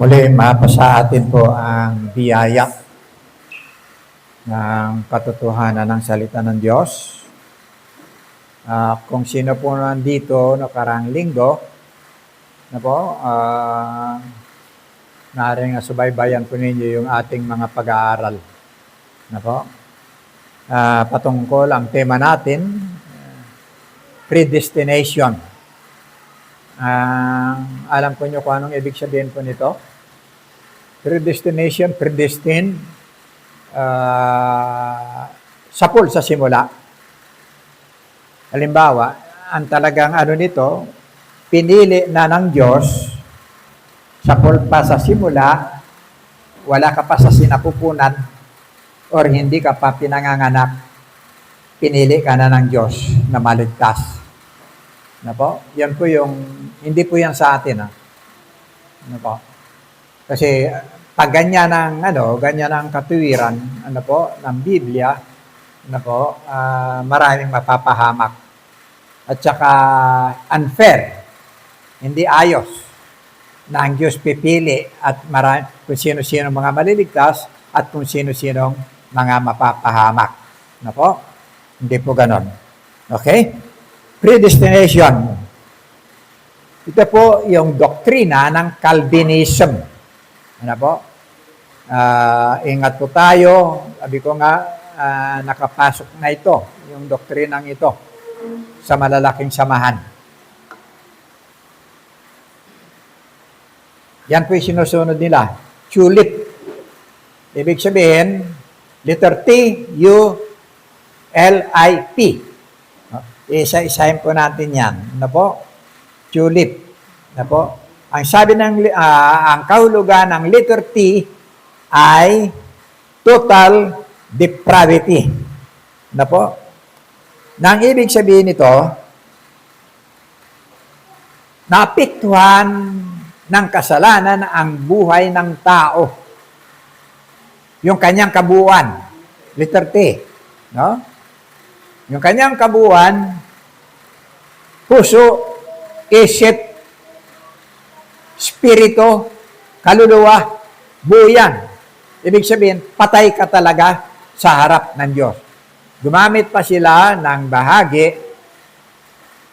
Muli, mapasa atin po ang biyaya ng katotohanan ng salita ng Diyos. Kung sino po nandito nakarang linggo, maaaring nasubaybayan po ninyo yung ating mga pag-aaral. Patungkol ang tema natin, predestination. Alam ko nyo kung anong ibig sabihin po nito? Predestination, predestined, sapul sa simula. Halimbawa, ang talagang nito, pinili na ng Diyos, sapul pa sa simula, wala ka pa sa sinapupunan, or hindi ka pa pinanganganak, pinili ka na ng Diyos na maligtas. Yan po yung, hindi po yan sa atin. Kasi pag ganyan ang katuwiran, ng Biblia, maraming mapapahamak. At saka unfair, hindi ayos, na ang Diyos pipili at kung sino-sino mga maliligtas at kung sino-sino mga mapapahamak. Hindi po ganon. Okay? Predestination. Ito po yung doktrina ng Calvinism. Ingat po tayo. Sabi ko nga, nakapasok na ito, yung doktrinang ito, sa malalaking samahan. Yan po yung sinusunod nila. Tulip. Ibig sabihin, letter T, U, L, I, P. Isa-isahin po natin yan. Tulip. Ang sabi ang kahulugan ng letter T ay total depravity. Nang ibig sabihin nito, naapektuhan ng kasalanan ang buhay ng tao. Yung kanyang kabuuan. Letter T. Yung kanyang kabuuan, puso, isip, spirito, kaluluwa, buyan. Ibig sabihin, patay ka talaga sa harap ng Diyos. Gumamit pa sila ng bahagi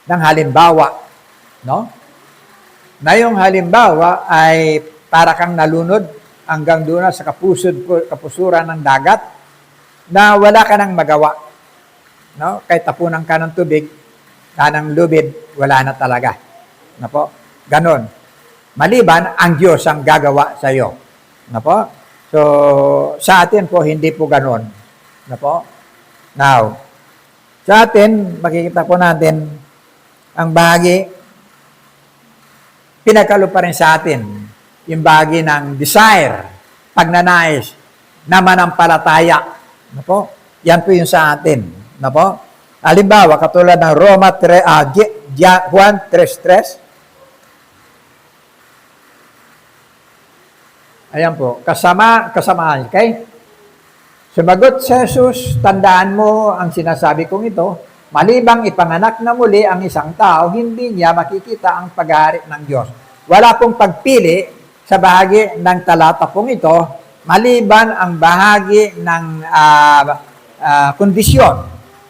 ng halimbawa. Na yung halimbawa ay para kang nalunod hanggang doon sa kapusuran ng dagat na wala ka nang magawa. Kahit tapunan ka ng tubig, kanang lubid, wala na talaga. Ganon. Maliban, ang Diyos ang gagawa sa iyo. So, sa atin po, hindi po ganon. Now, sa atin, makikita po natin, ang bahagi, pinagkalo pa rin sa atin, yung bahagi ng desire, pagnanais, na manampalataya. Yan po yung sa atin. Halimbawa, katulad ng Juan 3:3. Ayan po, kasamaan. Okay? Sumagot si Jesus, tandaan mo ang sinasabi kong ito, malibang ipanganak na muli ang isang tao, hindi niya makikita ang paghahari ng Diyos. Wala pong pagpili sa bahagi ng talata pong ito, maliban ang bahagi ng kondisyon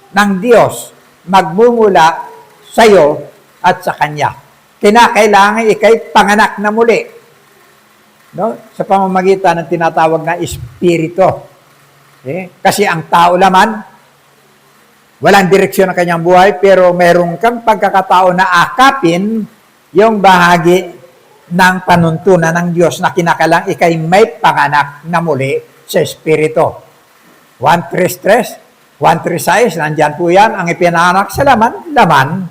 ng Diyos magmumula sa iyo at sa Kanya. Kinakailangan ikay panganak na muli. Sa pamamagitan ng tinatawag na Espiritu. Kasi ang tao naman, walang direksyon ng kanyang buhay, pero meron kang pagkakatao na akapin yung bahagi ng panuntunan ng Diyos na kinakailangan ikay may panganak na muli sa Espiritu. 1:3, 1:3, nandyan po yan, ang ipinanganak sa laman,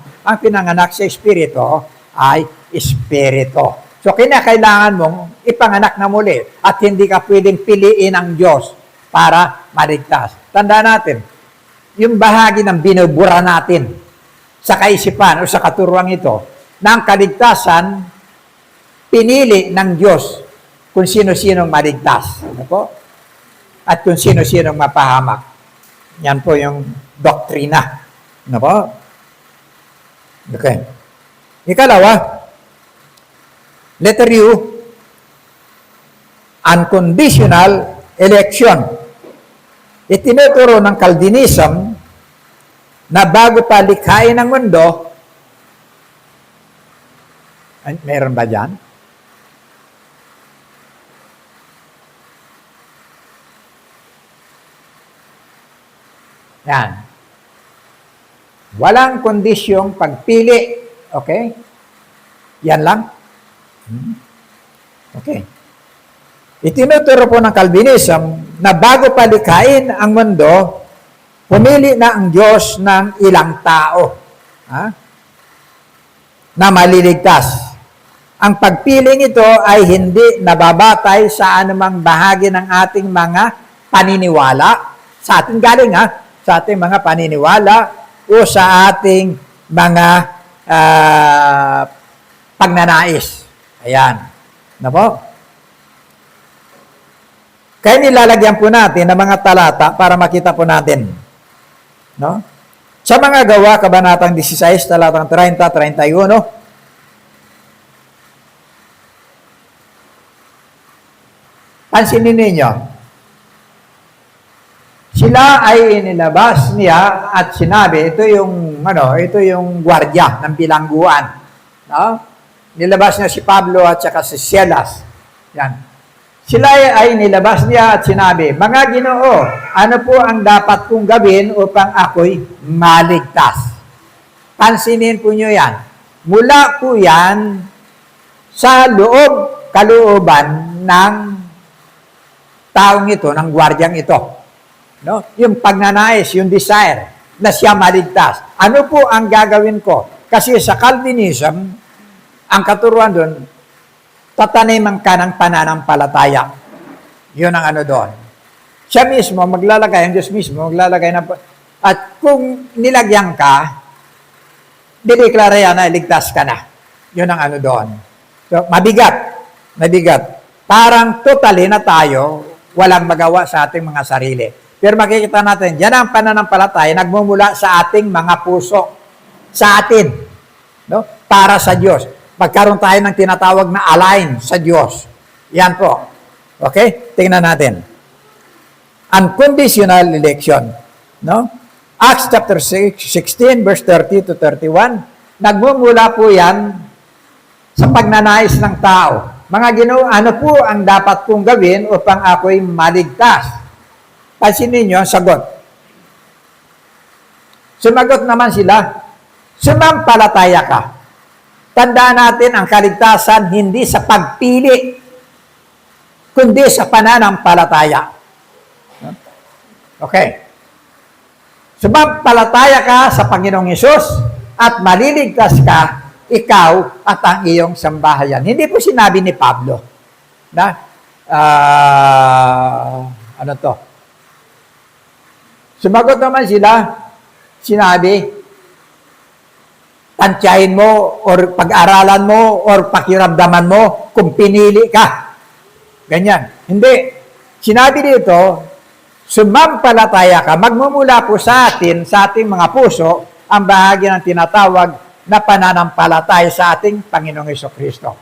ang pinanganak sa Espiritu ay Espiritu. So, kinakailangan mong ipanganak na muli at hindi ka pwedeng piliin ang Diyos para maligtas. Tandaan natin, yung bahagi ng binubura natin sa kaisipan o sa katuruan ito, ng kaligtasan, pinili ng Diyos kung sino-sinong maligtas. At kung sino-sinong mapahamak. Yan po yung doktrina. Okay. Ikalawa, letter U, unconditional election. Itinuturo ng Calvinism na bago pa likhain ang mundo, meron ba dyan? Yan. Walang kondisyong pagpili. Okay? Yan lang. Okay. Itinuturo po ng Calvinism na bago palikhain ang mundo, pumili na ang Diyos ng ilang tao na maliligtas. Ang pagpiling ito ay hindi nababatay sa anumang bahagi ng ating mga paniniwala. Sa ating galing sa ating mga paniniwala o sa ating mga pagnanais. Ayan. Na po? Kaya nilalagyan po natin ng mga talata para makita po natin. No? Sa mga gawa, Kabanatang 16, talatang 30, 31, pansinin ninyo, sila ay inilabas niya at sinabi, ito yung gwardiya ng bilangguan. No? Nilabas niya si Pablo at saka si Silas. Yan. Sila ay nilabas niya at sinabi, mga Ginoo, ano po ang dapat kong gawin upang ako'y maligtas? Pansinin po nyo yan. Mula po yan sa kalooban ng taong ito, ng gwardyang ito. No? Yung pagnanais, yung desire na siya maligtas. Ano po ang gagawin ko? Kasi sa Calvinism, ang katuruan doon, tataniman ka ng pananampalataya. Yun ang doon. Siya mismo, maglalagay, ang Diyos mismo, maglalagay ng... At kung nilagyan ka, dideklara yan na iligtas ka na. Yun ang doon. So, mabigat. Parang totally na tayo, walang magawa sa ating mga sarili. Pero makikita natin, yan ang pananampalataya, nagmumula sa ating mga puso. Sa atin. No? Para sa Diyos. Magkaroon tayo ng tinatawag na align sa Diyos. Yan po. Okay? Tingnan natin. Unconditional election. No? Acts chapter 16, verse 30 to 31. Nagmumula po yan sa pagnanais ng tao. Mga Ginoo, ano po ang dapat kong gawin upang ako'y maligtas? Pansinin niyo ang sagot. Sumagot naman sila, sumampalataya ka. Tandaan natin ang kaligtasan hindi sa pagpili, kundi sa pananampalataya. Okay. Sumampalataya ka sa Panginoong Hesus at maliligtas ka, ikaw at ang iyong sambahayan. Hindi po sinabi ni Pablo na, Sumagot naman sila, sinabi, tansyahin mo or pag-aralan mo or pakiramdaman mo kung pinili ka. Ganyan. Hindi. Sinabi dito, sumampalataya ka, magmumula po sa atin, sa ating mga puso, ang bahagi ng tinatawag na pananampalataya sa ating Panginoong Hesukristo.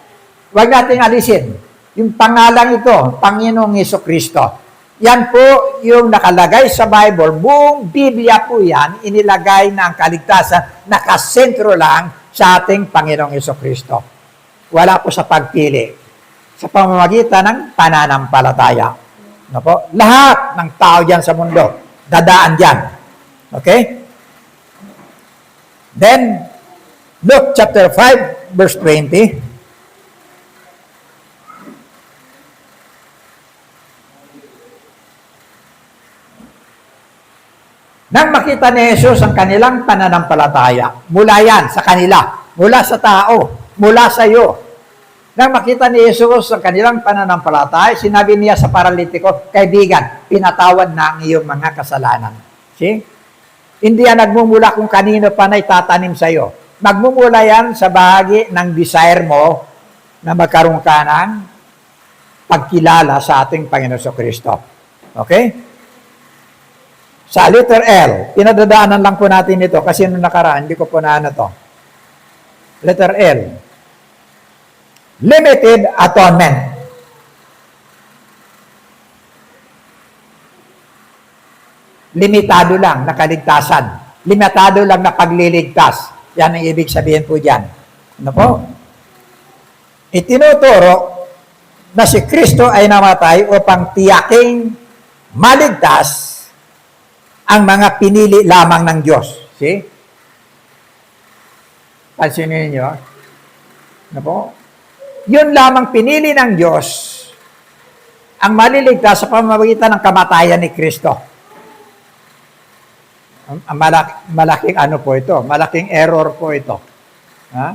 Huwag nating alisin. Yung pangalan ito, Panginoong Hesukristo. Yan po yung nakalagay sa Bible. Buong Biblia po yan, inilagay na ang kaligtasan, nakasentro lang sa ating Panginoong Hesukristo. Wala po sa pagpili. Sa pamamagitan ng pananampalataya. No po? Lahat ng tao dyan sa mundo, dadaan dyan. Okay? Then, Luke chapter 5, verse 20. Nang makita ni Jesus ang kanilang pananampalataya, mula yan sa kanila, mula sa tao, mula sa iyo. Nang makita ni Jesus ang kanilang pananampalataya, sinabi niya sa paralitiko, kaibigan, pinatawad na ang iyong mga kasalanan. See? Hindi yan nagmumula kung kanino pa na itatanim sa iyo. Nagmumula yan sa bahagi ng desire mo na magkaroon ka ng pagkilala sa ating Panginoon Kristo. Okay? Sa letter L, pinadadaanan lang po natin ito kasi nung nakaraan, hindi ko po na to. Letter L. Limited atonement. limitado lang na kaligtasan. Limitado lang na pagliligtas. Yan ang ibig sabihin po dyan. Ano po? Itinuturo na si Kristo ay namatay upang tiyaking maligtas ang mga pinili lamang ng Diyos. See? Pansinin niyo? Ano po? Yun lamang pinili ng Diyos ang maliligtas sa pamamagitan ng kamatayan ni Kristo. Malaking ano po ito? Malaking error po ito. Ha?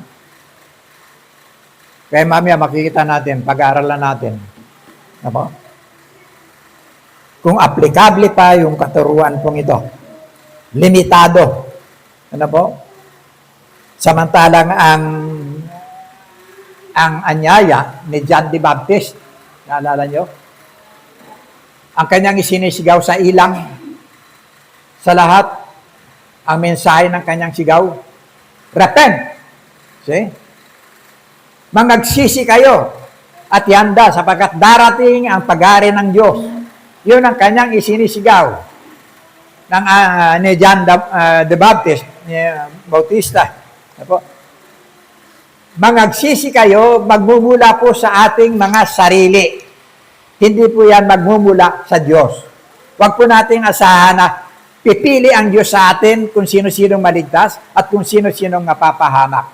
Kaya mamaya makikita natin, pag-aaralan natin. Ano po? Kung aplikable pa yung katuruan pong ito. Limitado. Ano po? Samantalang ang anyaya ni John the Baptist, naalala nyo? Ang kanyang isinisigaw sa ilang, sa lahat, ang mensahe ng kanyang sigaw, repent. See? Mangagsisi kayo at yanda sapagkat darating ang pag-ari ng Diyos. Yun ang kanyang isinisigaw ng ni John the Baptist, ni Bautista. Mangagsisi kayo, magmumula po sa ating mga sarili. Hindi po yan magmumula sa Diyos. Huwag po nating asahan na pipili ang Diyos sa atin kung sino-sinong maligtas at kung sino-sinong napapahamak.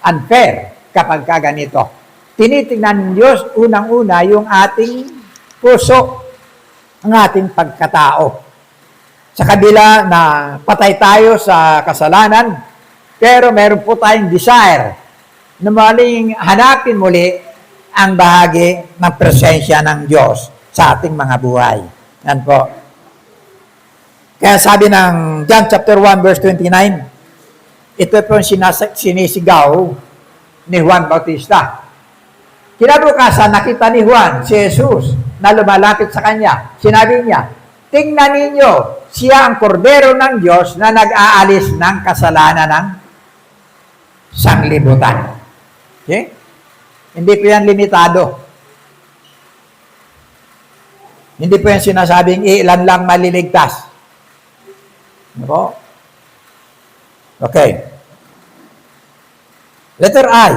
Unfair kapag kaganito. Tinitingnan ng Diyos unang-una yung ating puso, ang ating pagkatao. Sa kabila na patay tayo sa kasalanan, pero meron po tayong desire na maling hanapin muli ang bahagi ng presensya ng Diyos sa ating mga buhay. Yan po. Kaya sabi ng John chapter 1 verse 29, ito po yung sinisigaw ni Juan Bautista. Kinabukasan, nakita ni Juan si Jesus na lumalapit sa kanya. Sinabi niya, tingnan ninyo, siya ang kordero ng Diyos na nag-aalis ng kasalanan ng sanglibutan. Okay? Hindi po yan limitado. Hindi po yan sinasabing ilan lang maliligtas. Ano po? Okay. Letter I.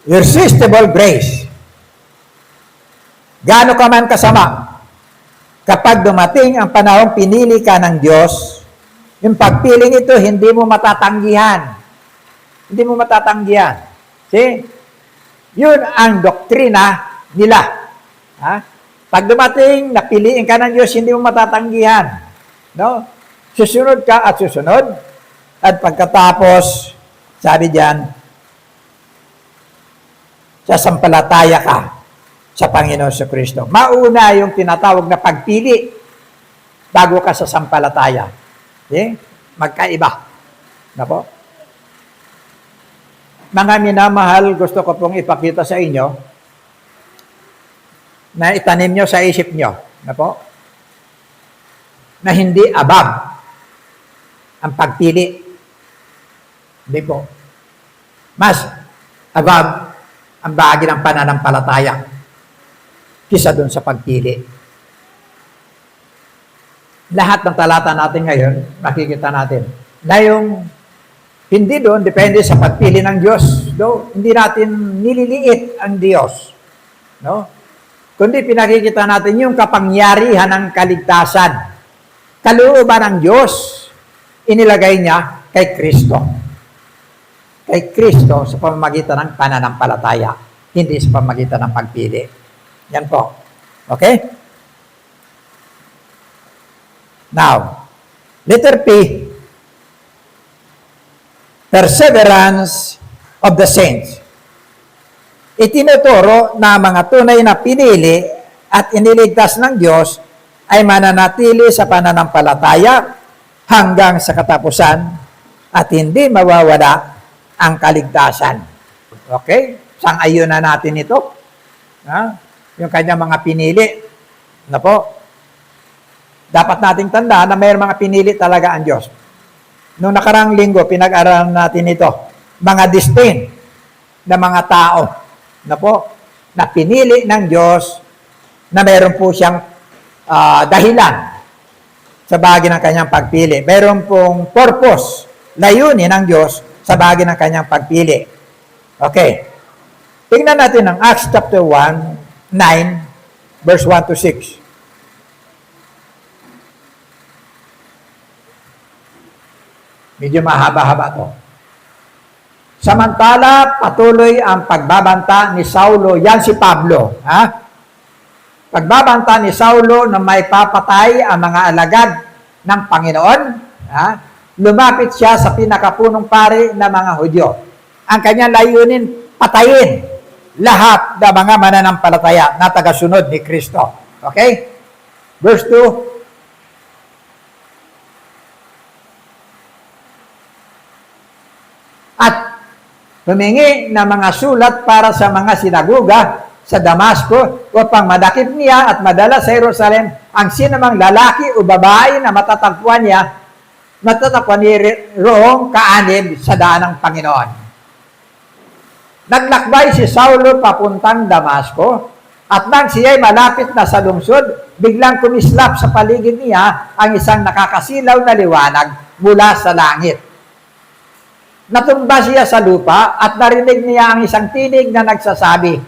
Irresistible grace. Gaano ka man kasama, kapag dumating ang panahong pinili ka ng Diyos, yung pagpiling ito, hindi mo matatanggihan. Hindi mo matatanggihan. See? Yun ang doktrina nila. Ha? Pag dumating, napiliin ka ng Diyos, hindi mo matatanggihan. No? Susunod ka at susunod. At pagkatapos, sabi diyan, sasampalataya ka sa Panginoon sa Kristo. Mauna yung tinatawag na pagpili bago ka sasampalataya. Okay? Magkaiba. Na po? Mga minamahal, gusto ko pong ipakita sa inyo na itanim nyo sa isip nyo. Na po? Na hindi abab ang pagpili. Hindi po. Mas abab ang bahagi ng pananampalataya kisa dun sa pagpili. Lahat ng talata natin ngayon, makikita natin na yung hindi doon, depende sa pagpili ng Diyos. Hindi natin nililiit ang Diyos. No? Kundi pinakikita natin yung kapangyarihan ng kaligtasan. Kalooban ng Diyos, inilagay niya kay Kristo. Kay Kristo sa pamamagitan ng pananampalataya, hindi sa pamamagitan ng pagpili. Yan po. Okay? Now, letter P, perseverance of the saints. Itinuturo na mga tunay na pinili at iniligtas ng Diyos ay mananatili sa pananampalataya hanggang sa katapusan at hindi mawawala ang kaligtasan. Okay? Sang-ayon na natin ito. Ha? Yung kanyang mga pinili. Na po? Dapat nating tandaan na may mga pinili talaga ang Diyos. Noong nakarang linggo, pinag-aralan natin ito. Mga distinct na mga tao na po, na pinili ng Diyos na meron po siyang dahilan sa bagay ng kanyang pagpili. Mayroon pong purpose, layunin ng Diyos sa bagay ng kanyang pagpili. Okay. Tingnan natin ang Acts chapter 1, 9, verse 1 to 6. Medyo mahaba-haba to. Samantala, patuloy ang pagbabanta ni Saulo. Yan si Pablo. Ha? Pagbabanta ni Saulo na may papatay ang mga alagad ng Panginoon. Ha? Lumapit siya sa pinakapunong pari ng mga Hudyo. Ang kanyang layunin, patayin lahat ng mga mananampalataya na tagasunod ni Kristo. Okay? Verse 2. At humingi ng mga sulat para sa mga sinaguga sa Damasco upang madakip niya at madala sa Jerusalem ang sinamang lalaki o babae na matatagpuan niya roong kaanib sa daan ng Panginoon. Naglakbay si Saulo papuntang Damasco at nang siya'y malapit na sa lungsod, biglang kumislap sa paligid niya ang isang nakakasilaw na liwanag mula sa langit. Natumba siya sa lupa at narinig niya ang isang tinig na nagsasabi,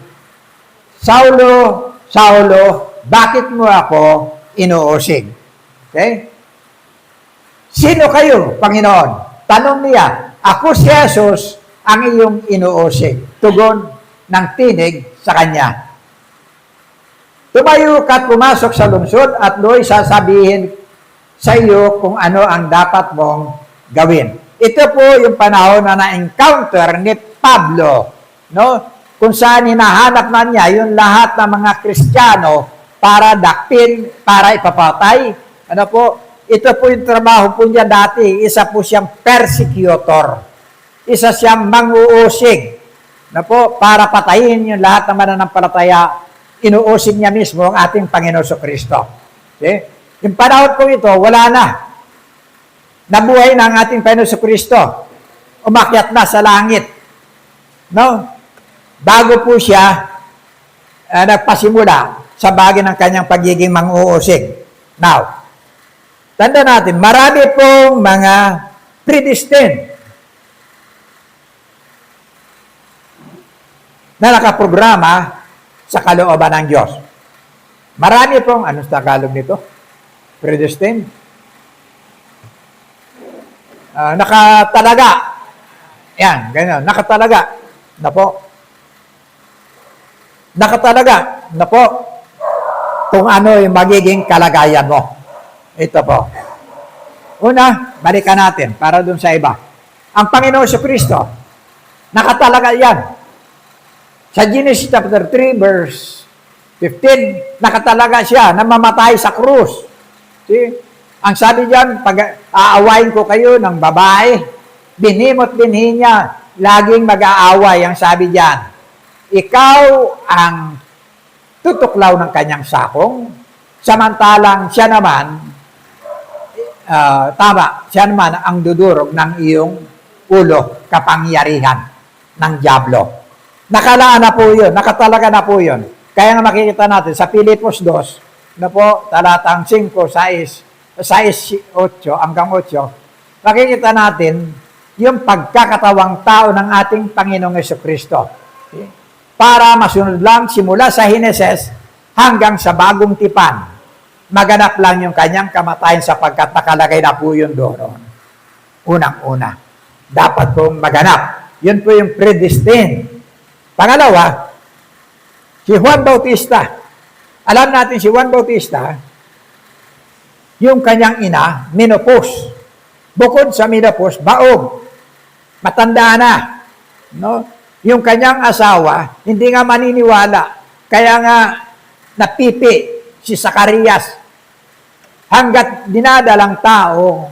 Saulo, Saulo, bakit mo ako inuusig? Okay? Sino kayo, Panginoon? Tanong niya, ako si Jesus ang iyong inuusig. Tugon ng tinig sa kanya. Tumayo ka at pumasok sa lungsod at do'y sasabihin sa iyo kung ano ang dapat mong gawin. Ito po yung panahon na na-encounter ni Pablo, no? Kung saan hinahanap na niya yung lahat ng mga Kristiyano para dakpin, para ipapatay. Ano po? Ito po yung trabaho po niya dati. Isa po siyang persecutor. Isa siyang manguusig. Ano po? Para patayin yung lahat ng mananampalataya. Inuusig niya mismo ang ating Panginoon Kristo. Okay? Yung panahon po ito, wala na. Nabuhay na ang ating Panginoon Kristo. Umakyat na sa langit. No? Bago po siya nagpasimula sa bagay ng kanyang pagiging manguusig. Now, tanda natin, marami pong mga predestined na nakaprograma sa kalooban ng Diyos. Marami pong, anong Tagalog nito? Predestined? Nakatalaga. Yan, ganyan. Nakatalaga. Na po. Nakatalaga. Na po. Kung ano yung magiging kalagayan mo. Ito po. Una, balikan natin para dun sa iba. Ang Panginoon Kristo, nakatalaga yan. Sa Genesis chapter 3, verse 15, nakatalaga siya na mamatay sa krus. See? Ang sabi diyan, pag aawayin ko kayo ng babae, binimot binhi niya, laging mag-aaway. Ang sabi diyan, ikaw ang tutuklaw ng kanyang sakong, samantalang siya naman, siya naman ang dudurog ng iyong ulo, kapangyarihan ng dyablo. Nakalaan na po yun, nakatalaga na po yun. Kaya nga makikita natin sa Filipos 2, na po, talatang 5, 6, 8 hanggang 8, makikita natin yung pagkakatawang tao ng ating Panginoong Jesucristo. Okay? Para masunod lang simula sa Hineses hanggang sa bagong tipan, maganap lang yung kanyang kamatayan sapagkat nakalagay na po yun doon. Unang-una. Dapat pong maganap. Yun po yung predestined. Pangalawa, si Juan Bautista. Alam natin si Juan Bautista, yung kanyang ina, menopause. Bukod sa menopause, baog. Matanda na. No? Yung kanyang asawa, hindi nga maniniwala. Kaya nga, napipi si Zacarias. Hanggat dinadalang tao,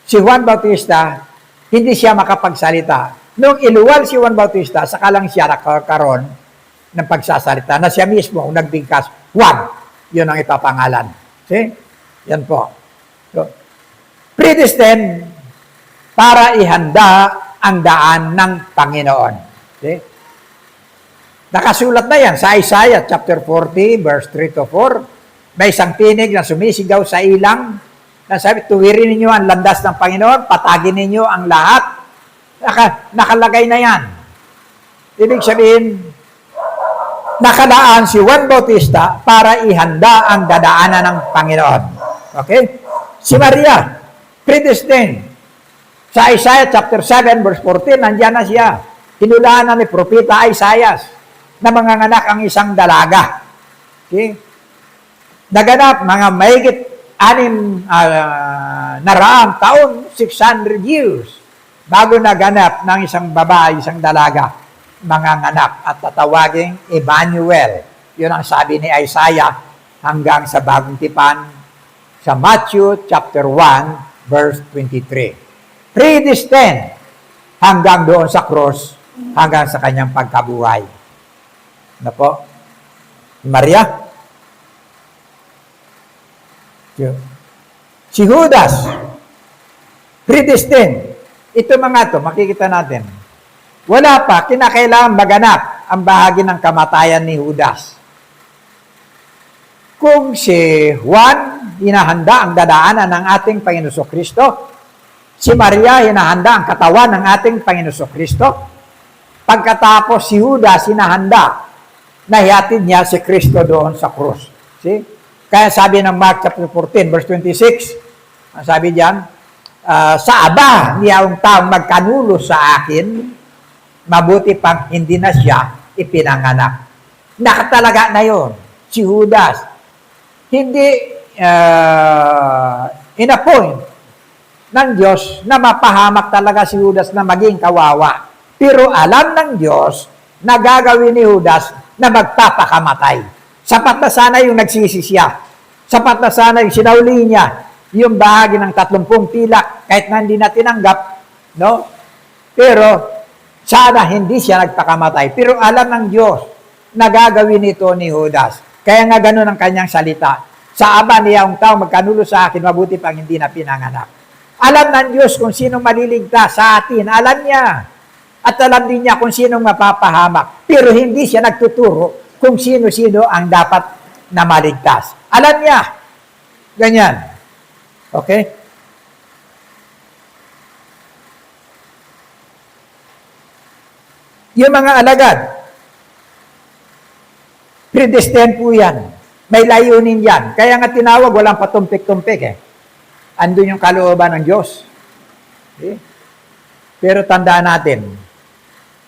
si Juan Bautista, hindi siya makapagsalita. Nung iluwal si Juan Bautista, saka lang siya nakakaroon ng pagsasalita na siya mismo nagbigkas. Juan, yun ang ipapangalan. See? Yan po. So, predestined para ihanda ang daan ng Panginoon. See? Nakasulat na yan sa Isaiah chapter 40, verse 3 to 4. May isang tinig na sumisigaw sa ilang, na sabi, tuwirin ninyo ang landas ng Panginoon, patagin ninyo ang lahat. Nakalagay na yan. Ibig sabihin, nakalaan si Juan Bautista para ihanda ang dadaanan ng Panginoon. Okay? Si Maria, predestined. Sa Isaiah chapter 7, verse 14, nandiyan na siya. Hinulaan na ni Propeta Isaiah na manganganak ang isang dalaga. Okay? Naganap mga mahigit 6 taon, 600 years, bago naganap ng isang babae, isang dalaga, manganganak at tatawaging Emmanuel. Yun ang sabi ni Isaiah hanggang sa Bagong Tipan sa Matthew chapter 1, verse 23. Predestined hanggang doon sa cross, hanggang sa kanyang pagkabuhay. Ano po? Maria? Si Judas, predestined. Ito mga to, makikita natin. Wala pa, kinakailangan maganap ang bahagi ng kamatayan ni Judas. Kung si Juan, hinahanda ang dadaanan ng ating Panginoon Kristo, si Maria, hinahanda ang katawan ng ating Panginoon Kristo, pagkatapos si Judas, hinahanda na hihatid niya si Kristo doon sa krus. See? Kaya sabi ng Mark chapter 14, verse 26, ang sabi diyan, sa aba niya ang taong magkanulo sa akin, mabuti pang hindi na siya ipinanganak. Nakatalaga na yon si Judas. Hindi in-appoint ng Diyos na mapahamak talaga si Judas na maging kawawa. Pero alam ng Diyos na gagawin ni Judas na magpapakamatay. Sapat na sana yung nagsisi siya. Sapat na sana yung sinauli niya yung bahagi ng 30 pilak kahit na hindi na tinanggap, no? Pero sana hindi siya nagpakamatay. Pero alam ng Diyos na gagawin ito ni Judas. Kaya nga ganun ang kanyang salita. Sa aba niya ang tao magkanulo sa akin, mabuti pang hindi na pinanganak. Alam ng Diyos kung sino maliligtas sa atin. Alam niya. At alam din niya kung sino mapapahamak. Pero hindi siya nagtuturo kung sino-sino ang dapat na maligtas. Alam niya. Ganyan. Okay? Yung mga alagad, predestined po yan. May layunin yan. Kaya nga tinawag, walang patumpik-tumpik eh. Andun yung kalooban ng Diyos. Okay? Pero tandaan natin,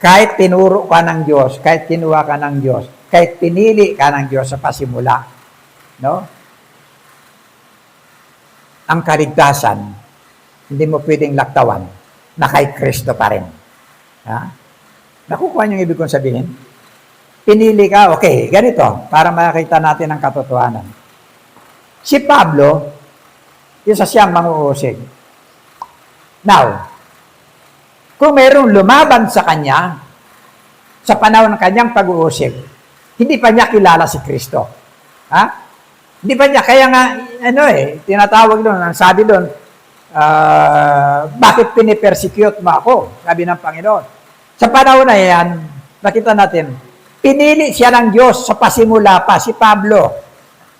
kahit tinuro ka ng Diyos, kahit kinuha ka ng Diyos, kahit pinili ka ng Diyos sa pasimula, no? Ang kaligtasan, hindi mo pwedeng laktawan na kay Kristo pa rin. Ha? Nakukuha niyo yung ibig kong sabihin? Pinili ka, okay, ganito, para makita natin ang katotohanan. Si Pablo, isa siyang manguusig. Now, kung mayroong lumaban sa kanya, sa panahon ng kanyang pag-uusig, hindi pa niya kilala si Kristo. Ha? Hindi pa niya, kaya nga, tinatawag doon, ang sabi doon, bakit pinipersecute mo ako? Sabi ng Panginoon. Sa panahon na yan, nakita natin, pinili siya ng Diyos sa pasimula pa, si Pablo.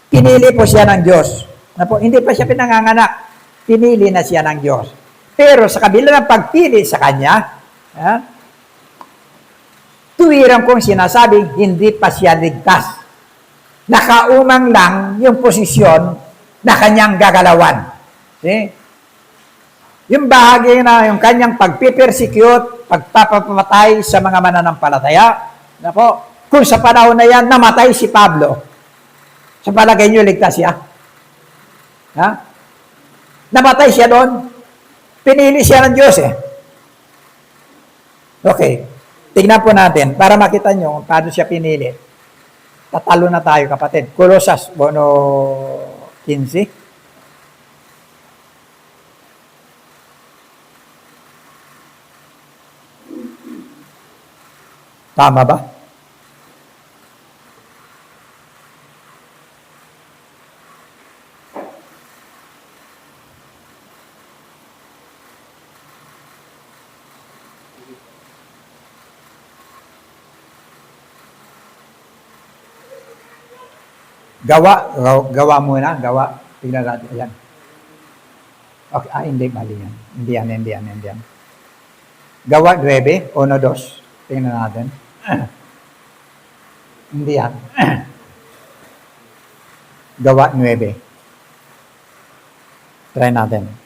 Pinili po siya ng Diyos. Hindi pa siya pinanganganak. Pinili na siya ng Diyos. Pero sa kabila ng pagpili sa kanya, tuwirang kong sinasabi, hindi pa siya ligtas. Nakaumang lang yung posisyon na kanyang gagalawan. See? Yung bahagi na yung kanyang pagpipersecute, pagpapapatay sa mga mananampalataya, kung sa panahon na yan, namatay si Pablo, sa palagay niyo, ligtas siya? Ha? Namatay siya doon. Pinili siya ng Diyos eh. Okay. Tingnan po natin para makita nyo kung paano siya pinili. Tatalo na tayo, kapatid. Colosas 1:15. Tama ba? Gawa muna, gawa. Tignan natin, ayan. Okay, hindi, mali yan. Hindi yan. Gawa 9, 1, 2. Tingnan natin. Hindi yan. Gawa 9. Try natin.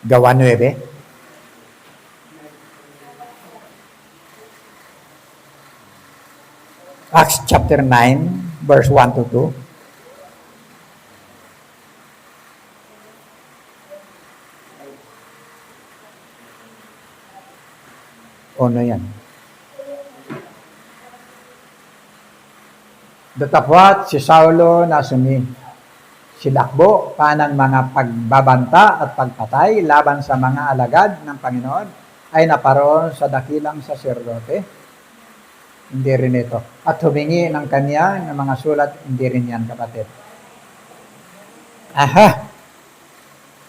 Gawa 9. Acts chapter 9, verse 1 to 2. Ano yan? Datapwat si Saulo na silakbo pa ng mga pagbabanta at pagpatay laban sa mga alagad ng Panginoon ay naparoon sa dakilang saserdote. Hindi rin ito. At humingi ng kanya ng mga sulat, hindi rin yan, kapatid. Aha!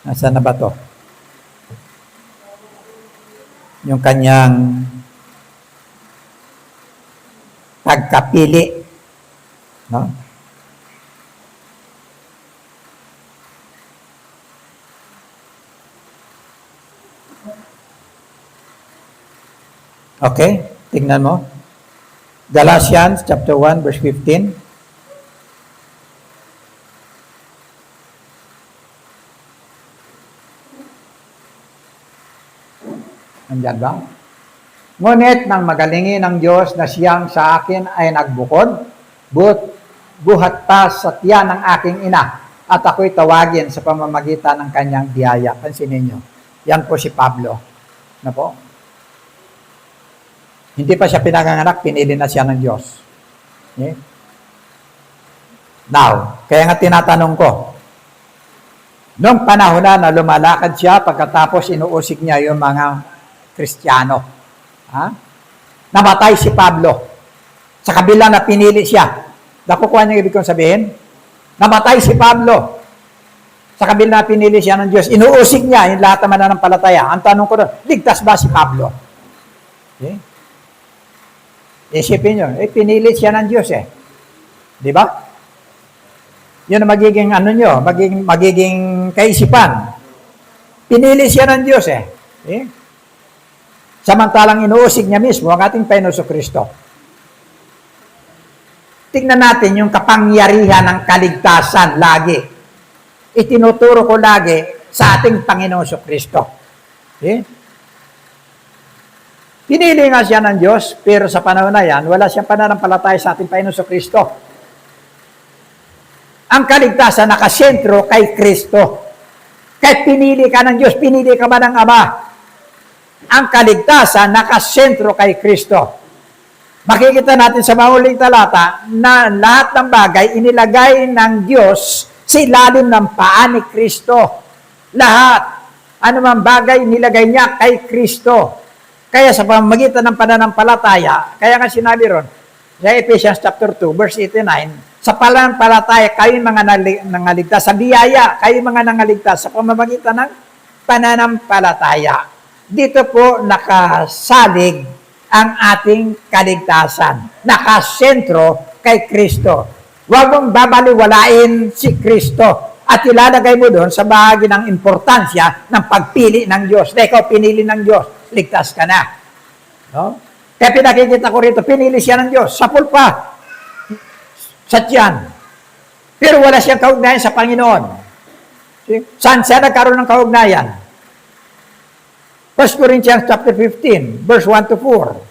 Nasaan na ba to? Yung kanyang pagkapili. No? Okay, tingnan mo. Galatians chapter 1 verse 15. Andyan ba? Ngunit nang magalingin ng Diyos na siyang sa akin ay nagbukod, buhat pa sa tiyan ng aking ina, at ako'y tawagin sa pamamagitan ng kanyang biyaya. Pansinin nyo. Yan po si Pablo. Na po? Hindi pa siya pinanganganak, pinili na siya ng Diyos. Okay? Now, kaya nga tinatanong ko, noong panahon na lumalakad siya, pagkatapos inuusig niya yung mga Kristiyano. Namatay si Pablo. Sa kabila na pinili siya. Nakukuha niyo ibig kong sabihin? Namatay si Pablo. Sa kabila na pinili siya ng Diyos. Inuusig niya yung lahat ng mananampalataya. Ang tanong ko doon, ligtas ba si Pablo? Okay? Isipin nyo, pinili siya ng Diyos eh. Di ba? Yun ang magiging magiging kaisipan. Pinili siya ng Diyos eh. Samantalang inuusig niya mismo ang ating Panginoon Kristo. Tingnan natin yung kapangyarihan ng kaligtasan lagi. Itinuturo ko lagi sa ating Panginoon Kristo. Pinili nga siya ng Diyos, pero sa panahon na yan, wala siyang pananampalataya sa ating Panginoon Kristo. Ang kaligtasan nakasentro kay Kristo. Kahit pinili ka ng Diyos, pinili ka ba ng Ama? Ang kaligtasan nakasentro kay Kristo. Makikita natin sa mahuling talata na lahat ng bagay inilagay ng Diyos sa ilalim ng paa ni Kristo. Lahat. Anumang bagay nilagay niya kay Kristo. Kaya sa pamamagitan ng pananampalataya, kaya nga sinabi ron, sa Ephesians chapter 2, verse 89, sa pananampalataya, kayo mga nangaligtas, sa biyaya, kayo mga nangaligtas, sa pamamagitan ng pananampalataya. Dito po nakasalig ang ating kaligtasan. Nakasentro kay Kristo. Huwag mong babaliwalain si Kristo at ilalagay mo doon sa bahagi ng importansya ng pagpili ng Diyos. Na ikaw pinili ng Diyos, ligtas ka na. No? Kaya pinakikita ko rito, pinili siya ng Diyos. Sapul pa. Sa tiyan. Pero wala siyang kaugnayan sa Panginoon. Saan siya nagkaroon ng kaugnayan? 1 Corinthians chapter 15, verse 1 to 4.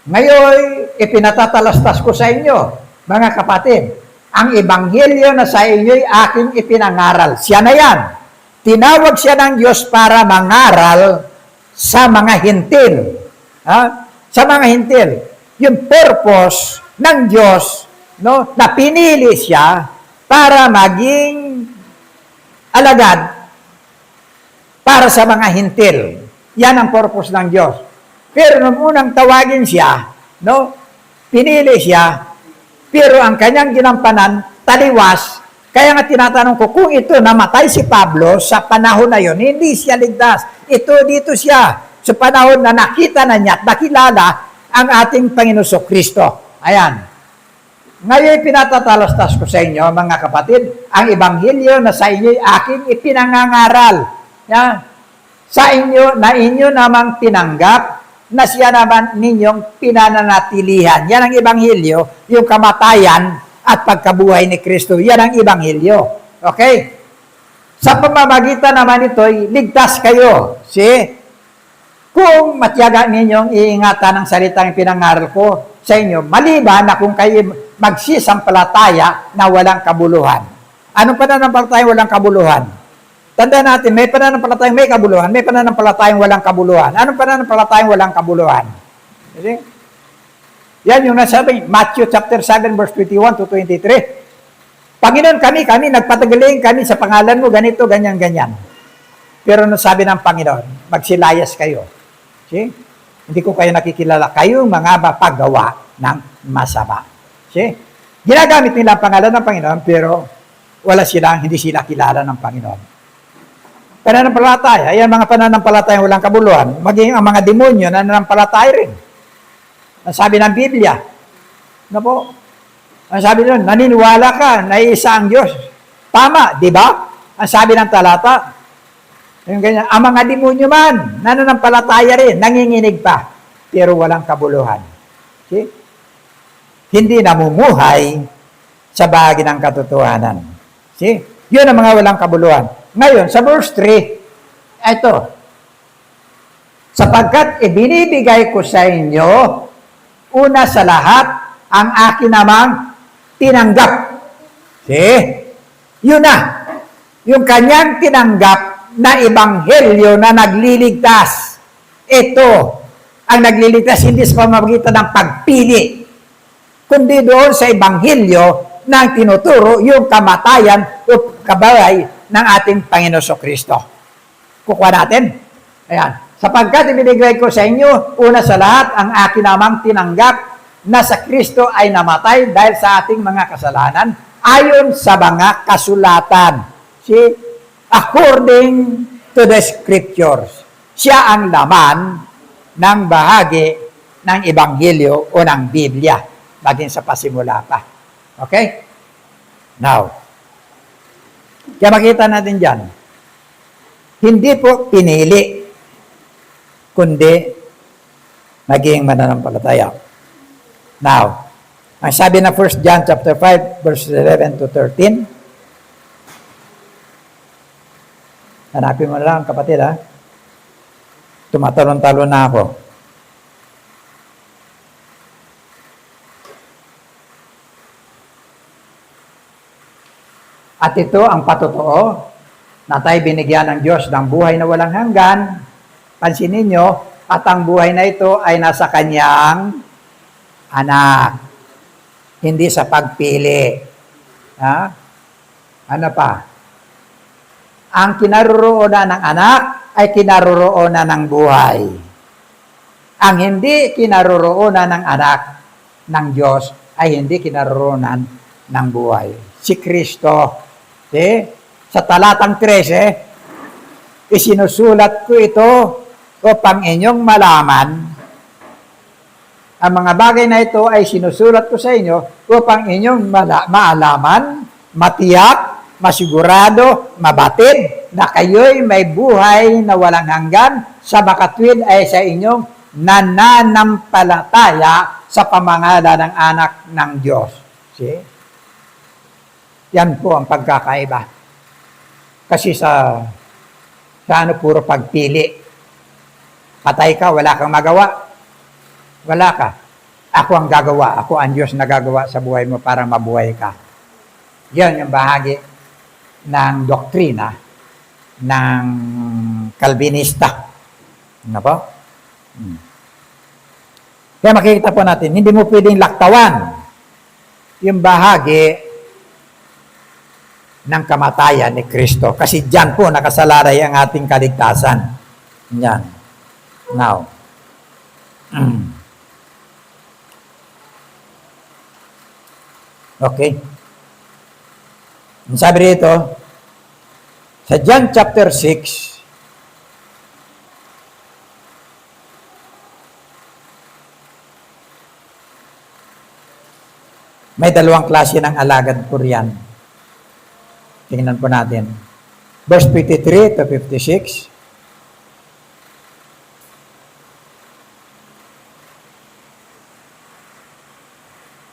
Ngayon, ipinatatalastas ko sa inyo, mga kapatid, ang ebanghelyo na sa inyo'y aking ipinangaral. Siya na yan. Tinawag siya ng Diyos para mangaral sa mga hintil. Sa mga hintil. yung purpose ng Diyos, no, na pinili siya para maging alagad para sa mga hintil. Yan ang purpose ng Diyos. Pero nung unang tawagin siya, no, pinili siya, pero ang kanyang ginampanan, taliwas. Kaya nga tinatanong ko, kung ito namatay si Pablo sa panahon na yon, hindi siya ligtas. Ito dito siya, sa panahon na nakita na niya at nakilala ang ating Panginoon Kristo. Ayan. Ngayon pinatatalastas ko sa inyo, mga kapatid, ang ebanghelyo na sa inyo aking ipinangangaral. Yan. Sa inyo, na inyo namang tinanggap, na siya naman ninyong pinananatilihan. Yan ang ebanghelyo, yung kamatayan at pagkabuhay ni Kristo. Yan ang ebanghelyo. Okay? Sa pamamagitan naman ito'y ligtas kayo. See? Kung matyaga ninyong iingatan ang salitang pinangaral ko sa inyo, maliban na kung kayo magsisampalataya na walang kabuluhan. Anong pananampalatayang walang kabuluhan? Tandaan natin, may pananampalatayang may kabuluhan, may pananampalatayang walang kabuluhan. Anong pananampalatayang walang kabuluhan? Okay? Yan yung nasabi, Matthew chapter 7, verse 21 to 23. Panginoon, kami, nagpatagaling kami sa pangalan mo, ganito, ganyan, ganyan. Pero nasabi ng Panginoon, magsilayas kayo. See? Hindi ko kayo nakikilala. Kayo mga mapagawa ng masama. See? Ginagamit nila ang pangalan ng Panginoon, pero hindi sila kilala ng Panginoon. Pananampalataya, ayan mga pananampalataya walang kabuluhan. Maging ang mga demonyo na nananampalataya rin. Ang sabi ng Biblia, ano po? Ang sabi nun, naniniwala ka na isa ang Diyos. Tama, di ba? Ang sabi ng talata, yung ganyan, ang mga demonyo man, nananampalataya rin, nanginginig pa, pero walang kabuluhan. See? Hindi namumuhay sa bahagi ng katotohanan. See? Yun ang mga walang kabuluhan. Ngayon, sa verse 3, ito, sapagkat ibinibigay ko sa inyo, una sa lahat, ang akin namang tinanggap. See? Yun na. Yung kanyang tinanggap na ebanghelyo na nagliligtas. Ito, ang nagliligtas hindi sa pamamagitan ng pagpili, kundi doon sa ebanghelyo na tinuturo yung kamatayan o kabuhay ng ating Panginoon Kristo. Kukuha natin. Ayan. Sapagkat ibinigay ko sa inyo, una sa lahat, ang akin namang tinanggap na sa Kristo ay namatay dahil sa ating mga kasalanan ayon sa mga kasulatan. See? According to the Scriptures. Siya ang laman ng bahagi ng Ebanghelyo o ng Biblia, maging sa pasimula pa. Okay? Now, kaya makita natin dyan, hindi po pinili, kundi naging mananampalataya. Now, ang sabi na 1 John chapter 5, verse 11 to 13, hanapin mo na lang, kapatid, ha? Tumatalon-talon na ako. At ito ang patotoo na tayo binigyan ng Diyos ng buhay na walang hanggan. Pansinin nyo, at ang buhay na ito ay nasa kanyang anak. Hindi sa pagpili. Ha? Ano pa? Ang kinaroroonan ng anak ay kinaroroonan ng buhay. Ang hindi kinaroroonan ng anak ng Diyos ay hindi kinaroroonan ng buhay. Si Kristo. Sa talatang 13, isinusulat ko ito upang inyong malaman. Ang mga bagay na ito ay sinusulat ko sa inyo upang inyong maalaman, matiyak, masigurado, mabatid, na kayo'y may buhay na walang hanggan sa makatwid ay sa inyong nananampalataya sa pamamagitan ng anak ng Diyos. See? Yan po ang pagkakaiba. Kasi sa puro pagpili. Patay ka, wala kang magawa. Wala ka. Ako ang gagawa. Ako ang Diyos na gagawa sa buhay mo para mabuhay ka. Yan yung bahagi ng doktrina ng Calvinista. Ano po? Kaya makikita po natin, hindi mo pwedeng laktawan yung bahagi ng kamatayan ni Kristo. Kasi diyan po nakasalalay ang ating kaligtasan. Yan. Now. Okay. Ang sabi rito, sa John chapter 6, may dalawang klase ng alagad po riyan. Tingnan po natin. Verse 53 to 56.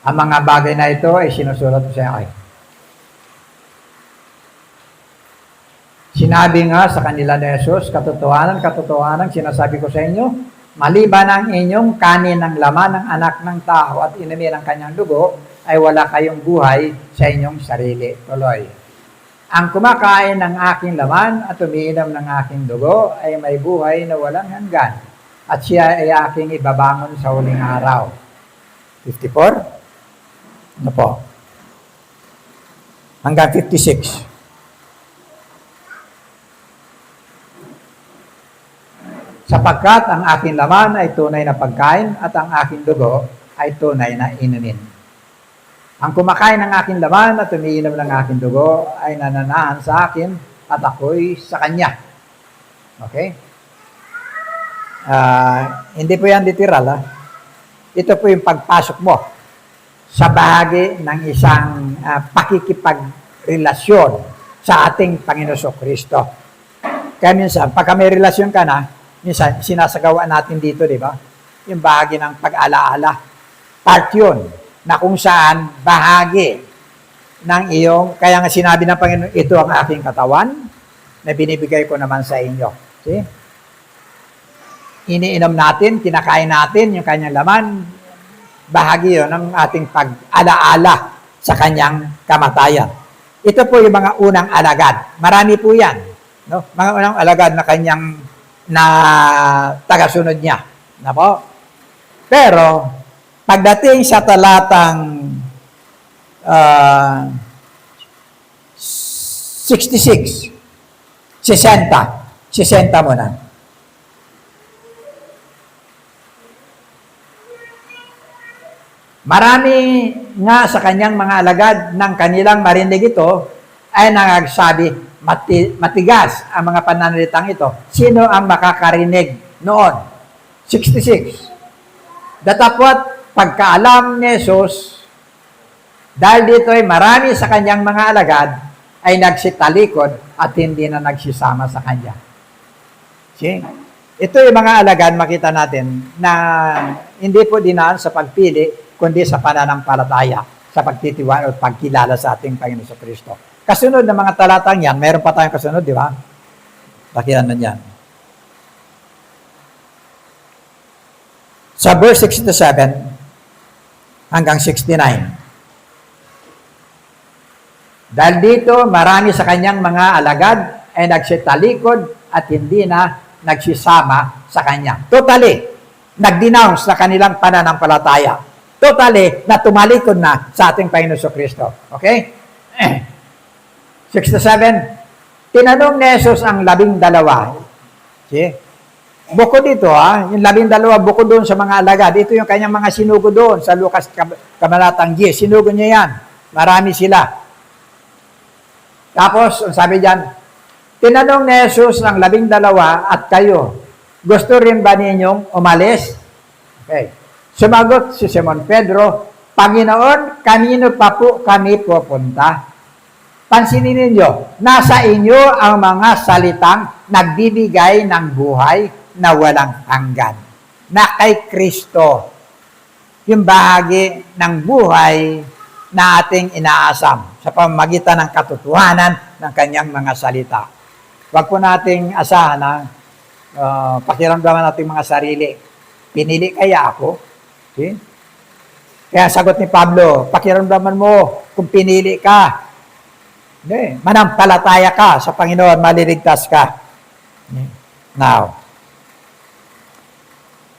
Ang mga bagay na ito ay sinusulat ko sa akin. Sinabi nga sa kanila ni Jesus, katotohanan, katotohanan, sinasabi ko sa inyo, maliban ang inyong kanin ng laman ng anak ng tao at inumin ang kanyang dugo, ay wala kayong buhay sa inyong sarili. Tuloy. Ang kumakain ng aking laman at umiinom ng aking dugo ay may buhay na walang hanggan. At siya ay aking ibabangon sa huling araw. 54? Ano po? Hanggang 56. Sapagkat ang aking laman ay tunay na pagkain at ang aking dugo ay tunay na inumin. Ang kumakain ng aking laman at umiinom ng aking dugo ay nananahan sa akin at ako'y sa kanya. Okay? Hindi po yan literal. Ito po yung pagpasok mo sa bahagi ng isang pakikipagrelasyon sa ating Panginoon Kristo. Kaya minsan, pagka may relasyon ka na, minsan, sinasagawa natin dito, di ba? Yung bahagi ng pag-alaala. Part yun, na kung saan bahagi ng iyong, kaya nga sinabi ng Panginoon, ito ang aking katawan, na binibigay ko naman sa inyo. See? Iniinom natin, kinakain natin yung kanyang laman, bahagi yun ng ating pag-alaala sa kanyang kamatayan. Ito po yung mga unang alagad. Marami po yan. No? Mga unang alagad na kanyang na tagasunod niya. Na po? Pero, pagdating sa talatang 66, 60 muna. Marami nga sa kanyang mga alagad ng kanilang marinig ito ay nangagsabi, matigas ang mga pananalitang ito. Sino ang makakarinig noon? 66. Datapwat pagkaalam ni Jesus, dahil dito ay marami sa kanyang mga alagad ay nagsitalikod at hindi na nagsisama sa kanya. See? Ito yung mga alagad, makita natin, na hindi po dinaan sa pagpili, kundi sa pananampalataya, sa pagtitiwala at pagkilala sa ating Panginoon Kristo. Kasunod ng mga talatang yan, meron pa tayong kasunod, di ba? Pakilan na yan. Sa verse 67 hanggang 69. Dahil dito, marami sa kanyang mga alagad ay nagsitalikod at hindi na nagsisama sa kanya. Totally, nag-denounce na kanilang pananampalataya. Totally, na tumalikod na sa ating Panginoon Kristo. Okay? 67. Tinanong ni Jesus ang 12. See? Bukod dito, yung 12, bukod doon sa mga alagad, ito yung kanyang mga sinugo doon sa Lucas Kamalatang 10. Sinugo niya yan. Marami sila. Tapos, sabi diyan, tinanong ni Jesus ang 12 at kayo, gusto rin ba ninyong umalis? Okay. Sumagot si Simon Pedro, Panginoon, kanino pa po kami pupunta? Pansinin ninyo, nasa inyo ang mga salitang nagbibigay ng buhay na walang hanggan. Na kay Kristo, yung bahagi ng buhay na ating inaasam sa pamamagitan ng katotohanan ng kanyang mga salita. Huwag po nating asahan na pakiramdaman natin mga sarili. Pinili kaya ako? Okay? Kaya sagot ni Pablo, pakiramdaman mo kung pinili ka. Hindi. Manampalataya ka sa Panginoon, maliligtas ka. Now,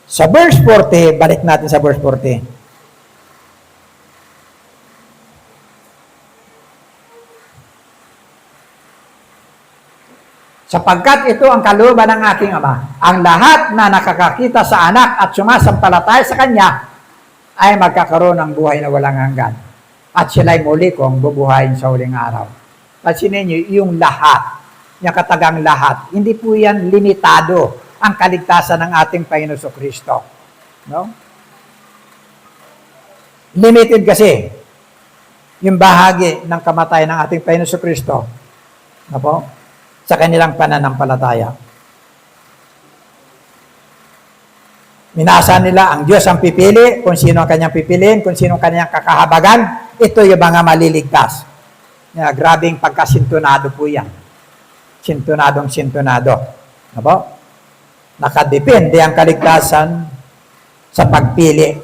Sa verse 40, balik natin sa verse 40. Sapagkat ito ang kalooban ng aking Ama, ang lahat na nakakakita sa anak at sumasampalataya sa Kanya ay magkakaroon ng buhay na walang hanggan. At sila'y muli kong bubuhayin sa huling araw. Kasi ninyo, yung lahat, yung katagang lahat, hindi po yan limitado ang kaligtasan ng ating Panginoon Kristo. No? Limited kasi yung bahagi ng kamatayan ng ating Panginoon Kristo. No po? Sa kanilang pananampalataya. Minasa nila ang Diyos ang pipili, kung sino ang kanyang pipiliin, kung sino ang kanyang kakahabagan, ito yung mga maliligtas. Grabing pagkasintunado po yan. Sintunadong sintunado. Ano po? Nakadepende ang kaligtasan sa pagpili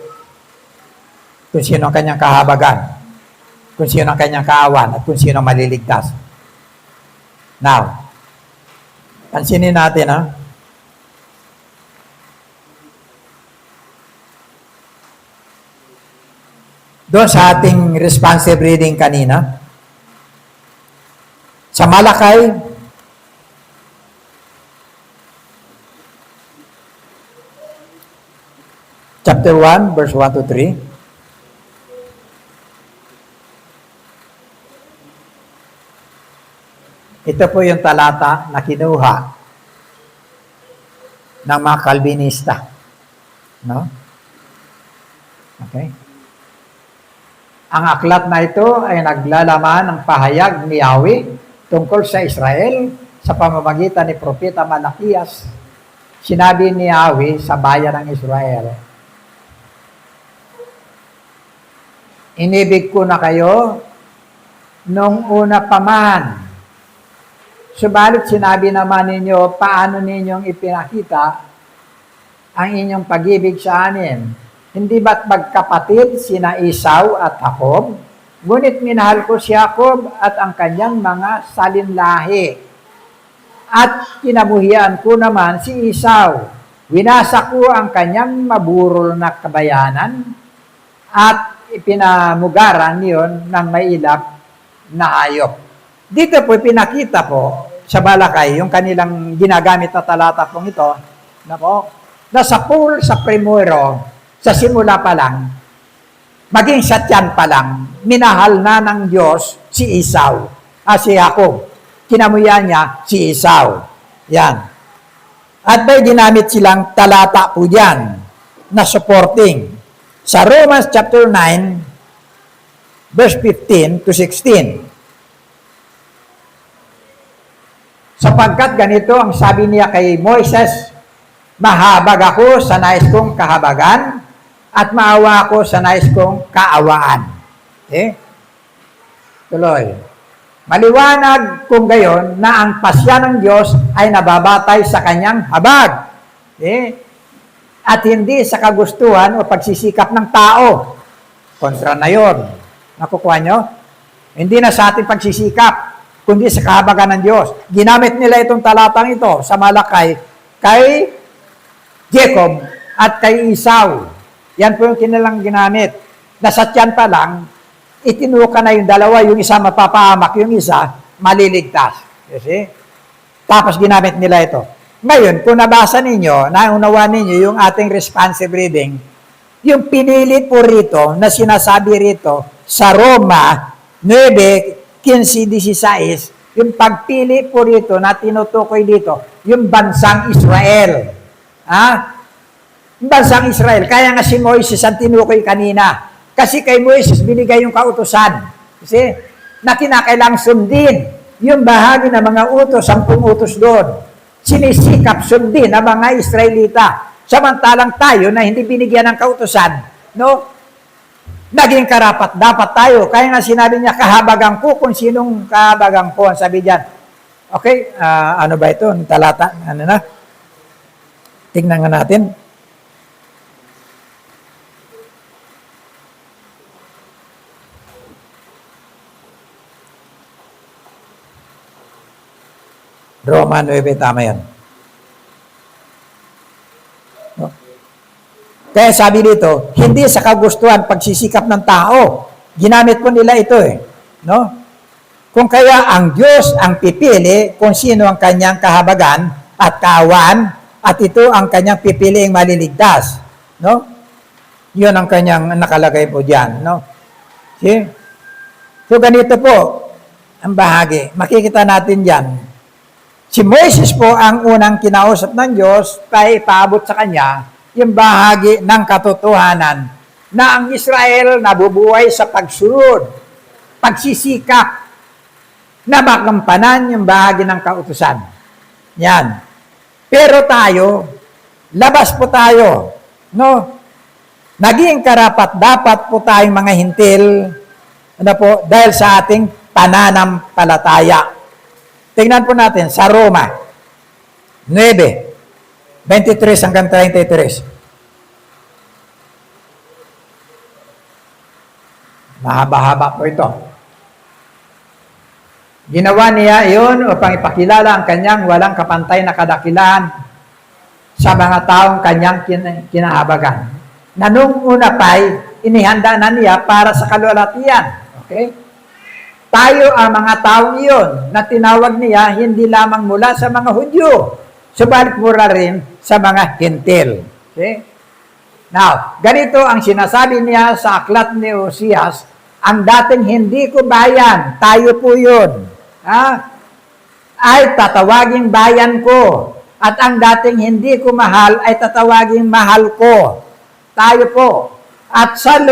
kung sino ang kanyang kahabagan, kung sino ang kanyang kaawan, at kung sino ang maliligtas. Now, pansinin natin, ha? Doon sa ating responsive reading kanina, sa Malakay, chapter 1, verse 1 to 3. Ito po yung talata na kinuha ng mga Calvinista. No? Okay? Ang aklat na ito ay naglalaman ng pahayag ni Yahweh tungkol sa Israel sa pamamagitan ni Propeta Malakias. Sinabi ni Yahweh sa bayan ng Israel, inibig ko na kayo nung una pa man. Subalit sinabi naman ninyo, paano ninyong ipinakita ang inyong pag-ibig sa amin? Hindi ba't magkapatid sina Esau at Jacob? Ngunit minahal ko si Jacob at ang kanyang mga salinlahi. At kinabuhian ko naman si Esau. Winasa ko ang kanyang maburol na kabayanan at ipinamugaran niyon ng mailap na hayop. Dito po pinakita po sa Malakay yung kanilang ginagamit na talata pong ito na sa pool sa primero, sa simula pa lang, maging sa tiyan pa lang, minahal na ng Diyos si Esau, si Jacob. Kinamuyan niya si Esau. Yan. At may ginamit silang talata po dyan na supporting. Sa Romans chapter 9, verse 15 to 16. Sapagkat ganito ang sabi niya kay Moises, mahabag ako sa nais kong kahabagan at maawa ako sa nais kong kaawaan. Okay? Tuloy. Maliwanag kung gayon na ang pasya ng Diyos ay nababatay sa kanyang habag. Okay? At hindi sa kagustuhan o pagsisikap ng tao. Kontra na yun. Nakukuha nyo? Hindi na sa ating pagsisikap, kundi sa kahabagan ng Diyos. Ginamit nila itong talatang ito sa Malakay kay Jacob at kay Esau. Yan po yung kanilang ginamit. Nasa tiyan pa lang, itinuka na yung dalawa, yung isa mapapahamak, yung isa maliligtas. You see? Tapos ginamit nila ito. Ngayon, kung nabasa ninyo, naunawa ninyo yung ating responsive reading, yung pinili po rito, na sinasabi rito, sa Roma 9:15-16, yung pagpili po rito na tinutukoy dito, yung bansang Israel. Yung bansang Israel. Kaya nga si Moises ang tinukoy kanina. Kasi kay Moises binigay yung kautusan. Kasi na kinakailangang sundin yung bahagi ng mga utos, 10 utos doon. Sinisikap sundin ng mga Israelita. Samantalang tayo na hindi binigyan ng kautusan, no? Naging karapat dapat tayo. Kaya nga sinabi niya, kahabagan ko, kung sinong kahabagan ko. Ang sabi diyan. Okay, ano ba ito? Talata, ano na? Tignan nga natin. Roma 9, tama yan. No? Kaya sabi dito, hindi sa kagustuhan pagsisikap ng tao. Ginamit po nila ito eh. No? Kung kaya ang Diyos ang pipili kung sino ang kanyang kahabagan at kaawaan, at ito ang kanyang pipiliing maliligtas. No? Yun ang kanyang nakalagay po diyan. No? See? So ganito po ang bahagi. Makikita natin diyan. Si Moises po ang unang kinausap ng Diyos para ipaabot sa kanya yung bahagi ng katotohanan na ang Israel nabubuhay sa pagsunod, pagsisikap, na makampanan yung bahagi ng kautusan. Yan. Pero tayo, labas po tayo, no? Naging karapat-dapat po tayong mga hintil, ano po, dahil sa ating pananampalataya. Tingnan po natin sa Roma 9:23 hanggang 33. Mahaba-haba po ito. Ginawa niya iyon upang ipakilala ang kanyang walang kapantay na kadakilaan sa mga taong kanyang kinahabagan. Na nung una pa'y inihanda na niya para sa kalwalatian. Okay? Tayo ang mga taong iyon na tinawag niya hindi lamang mula sa mga Hudyo, subalit mula rin sa mga Hintil. Okay? Now, ganito ang sinasabi niya sa aklat ni Osias, ang dating hindi ko bayan, tayo po yun, ay tatawaging bayan ko. At ang dating hindi ko mahal ay tatawaging mahal ko. Tayo po. At sa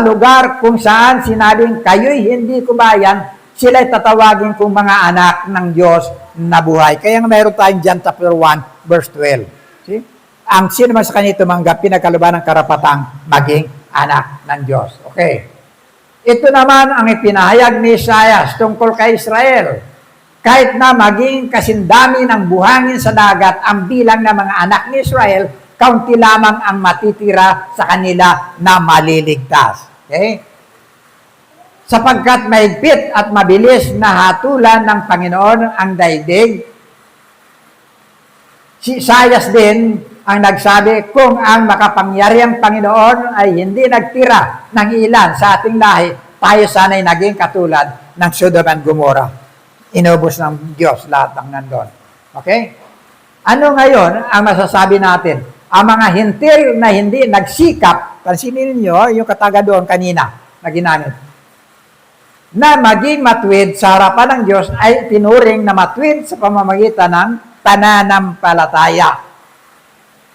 lugar kung saan sinabing kayo'y hindi ko bayan, sila'y tatawagin kong mga anak ng Diyos na buhay. Kaya nga mayroon tayong John chapter 1, verse 12. See? Ang sino man sa kanya tumanggap, pinagkaluban ng karapatang maging anak ng Diyos. Okay. Ito naman ang ipinahayag ni Isaiah tungkol kay Israel. Kahit na maging kasindami ng buhangin sa dagat ang bilang ng mga anak ni Israel, kaunti lamang ang matitira sa kanila na maliligtas. Okay? Sapagkat mahigpit at mabilis na hatulan ng Panginoon ang daigdig, si Isaiah din ang nagsabi, kung ang makapangyarihang Panginoon ay hindi nagtira ng ilan sa ating lahi, tayo sana'y naging katulad ng Sodom and Gomorrah. Inubos ng Diyos lahat ng nandun. Okay? Ano ngayon ang masasabi natin? Ang mga hintil na hindi nagsikap, pansinin niyo yung kataga doon kanina na ginamit, na maging matuwid sa harapan ng Diyos ay tinuring na matuwid sa pamamagitan ng pananampalataya.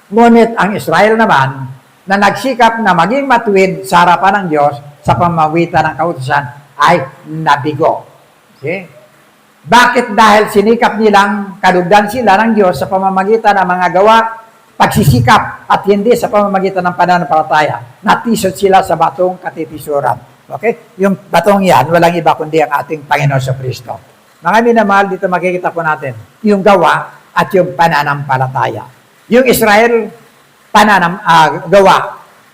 Ngunit ang Israel naman, na nagsikap na maging matuwid sa harapan ng Diyos sa pamamagitan ng kautusan, ay nabigo. Okay? Bakit? Dahil sinikap nilang kalugdan sila ng Diyos sa pamamagitan ng mga gawa, pagsisikap, at hindi sa pamamagitan ng pananampalataya. Natisod sila sa batong katitisuran. Okay? Yung batong yan, walang iba kundi ang ating Panginoon sa Kristo. Mga minamahal, dito makikita po natin yung gawa at yung pananampalataya. Yung Israel, gawa,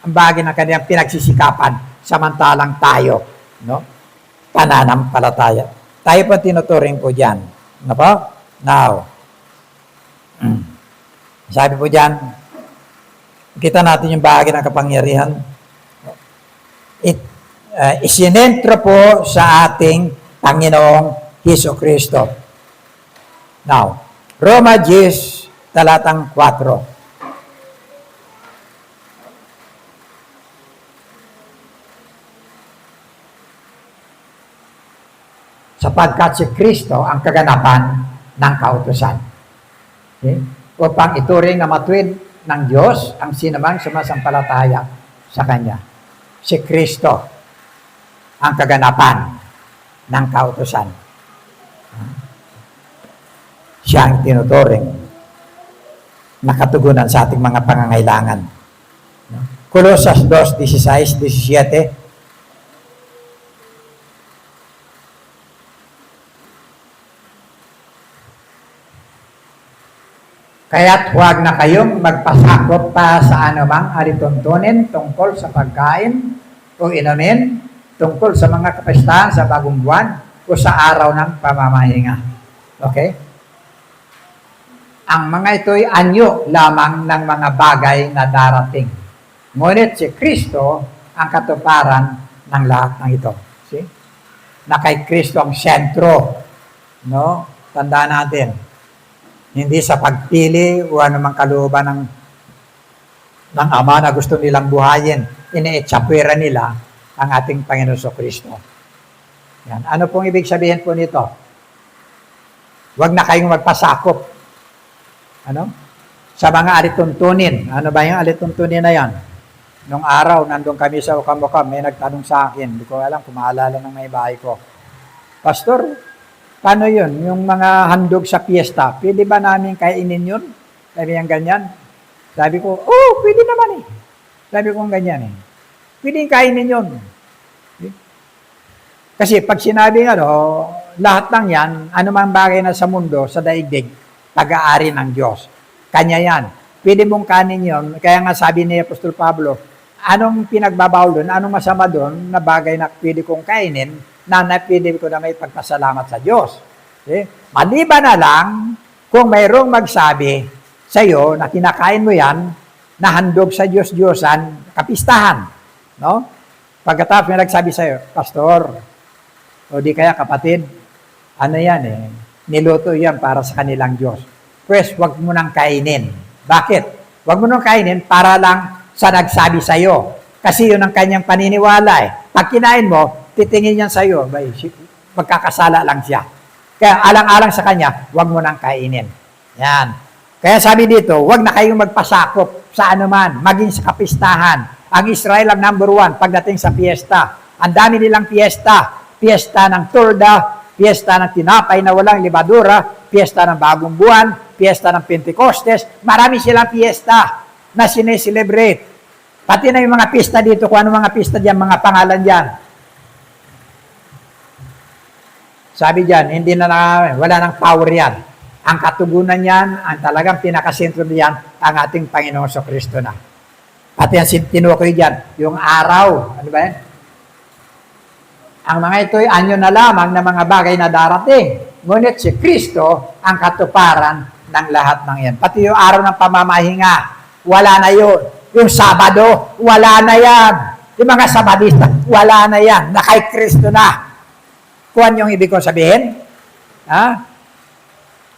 ang bagay ng kanyang pinagsisikapan, samantalang tayo, no? Pananampalataya. Tayo pa tinuturing po dyan. Ano po? Now, sabi po dyan, kita natin yung bahagi ng kapangyarihan. Isinentro po sa ating Panginoong Hesukristo. Now, Roma 10, talatang 4. Sapagkat si Kristo ang kaganapan ng kautusan. Okay? Upang ituring na matuwid ng Diyos ang sinamang sumasampalataya sa Kanya. Si Kristo ang kaganapan ng kautusan. Siya ang tinuturing na katugunan sa ating mga pangangailangan. Colosas 2:16, 17. Kaya't huwag na kayong magpasakop pa sa anumang alituntunin tungkol sa pagkain o inumin, tungkol sa mga kapistahan sa bagong buwan o sa araw ng pamamahinga. Okay? Ang mga ito'y anyo lamang ng mga bagay na darating. Ngunit si Kristo ang katuparan ng lahat ng ito. See? Na kay Kristo ang sentro. No? Tandaan natin. Hindi sa pagpili o anumang kalooban ng Ama na gusto nilang buhayin. Iniitsapwera nila ang ating Panginoon Kristo. Yan. Ano pong ibig sabihin po nito? Huwag na kayong magpasakop. Ano? Sa mga alituntunin. Ano ba yung alituntunin na yan? Nung araw, nandun kami sa Ukamukam, may nagtanong sa akin. Hindi ko alam kung maalala ng may bahay ko. Pastor, paano yun? Yung mga handog sa piyesta, pwede ba namin kainin yun? Sabi niyang ganyan. Sabi ko, pwede naman eh. Sabi ko ganyan eh. Pwede kainin yun. Kasi pag sinabi lahat ng yan, anumang bagay na sa mundo, sa daigdig, pag-aari ng Diyos. Kanya yan. Pwede mong kanin yun. Kaya nga sabi ni Apostol Pablo, anong pinagbabawal doon, anong masama doon na bagay na pwede kong kainin, na pwede ko na may pagpasalamat sa Diyos. Okay? Maliban na lang, kung mayroong magsabi sa iyo na kinakain mo yan, na handog sa Diyos-Diyosan, kapistahan. No? Pagkatapos may nagsabi sa iyo, Pastor, o di kaya kapatid, ano yan niluto yan para sa kanilang Diyos. Pues, wag mo nang kainin. Bakit? Wag mo nang kainin para lang sa nagsabi sa iyo. Kasi yun ang kanyang paniniwala Pag kinain mo, titingin yan sa iyo, magkakasala lang siya. Kaya alang-alang sa kanya, wag mo nang kainin. Yan. Kaya sabi dito, wag na kayong magpasakop sa anuman, maging sa kapistahan. Ang Israel ang number 1 pagdating sa fiesta. Ang dami nilang fiesta. Fiesta ng Turda, fiesta ng tinapay na walang libadura, fiesta ng bagong buwan, fiesta ng Pentecostes. Marami silang fiesta na sineselebrate. Pati na yung mga pista dito, kung ano mga pista diyan, mga pangalan diyan. Sabi diyan, wala nang power yan. Ang katugunan yan, ang talagang pinakasentro diyan, ang ating Panginoon Kristo na. Pati ang tinukoy diyan, yung araw, ano ba yan? Ang mga ito'y anyo na lamang na mga bagay na darating. Ngunit si Kristo ang katuparan ng lahat ng yan. Pati yung araw ng pamamahinga, wala na yun. Yung Sabado, wala na yan. Yung mga Sabadista, wala na yan. Na kay Kristo na. Kuhan yung ibig ko sabihin?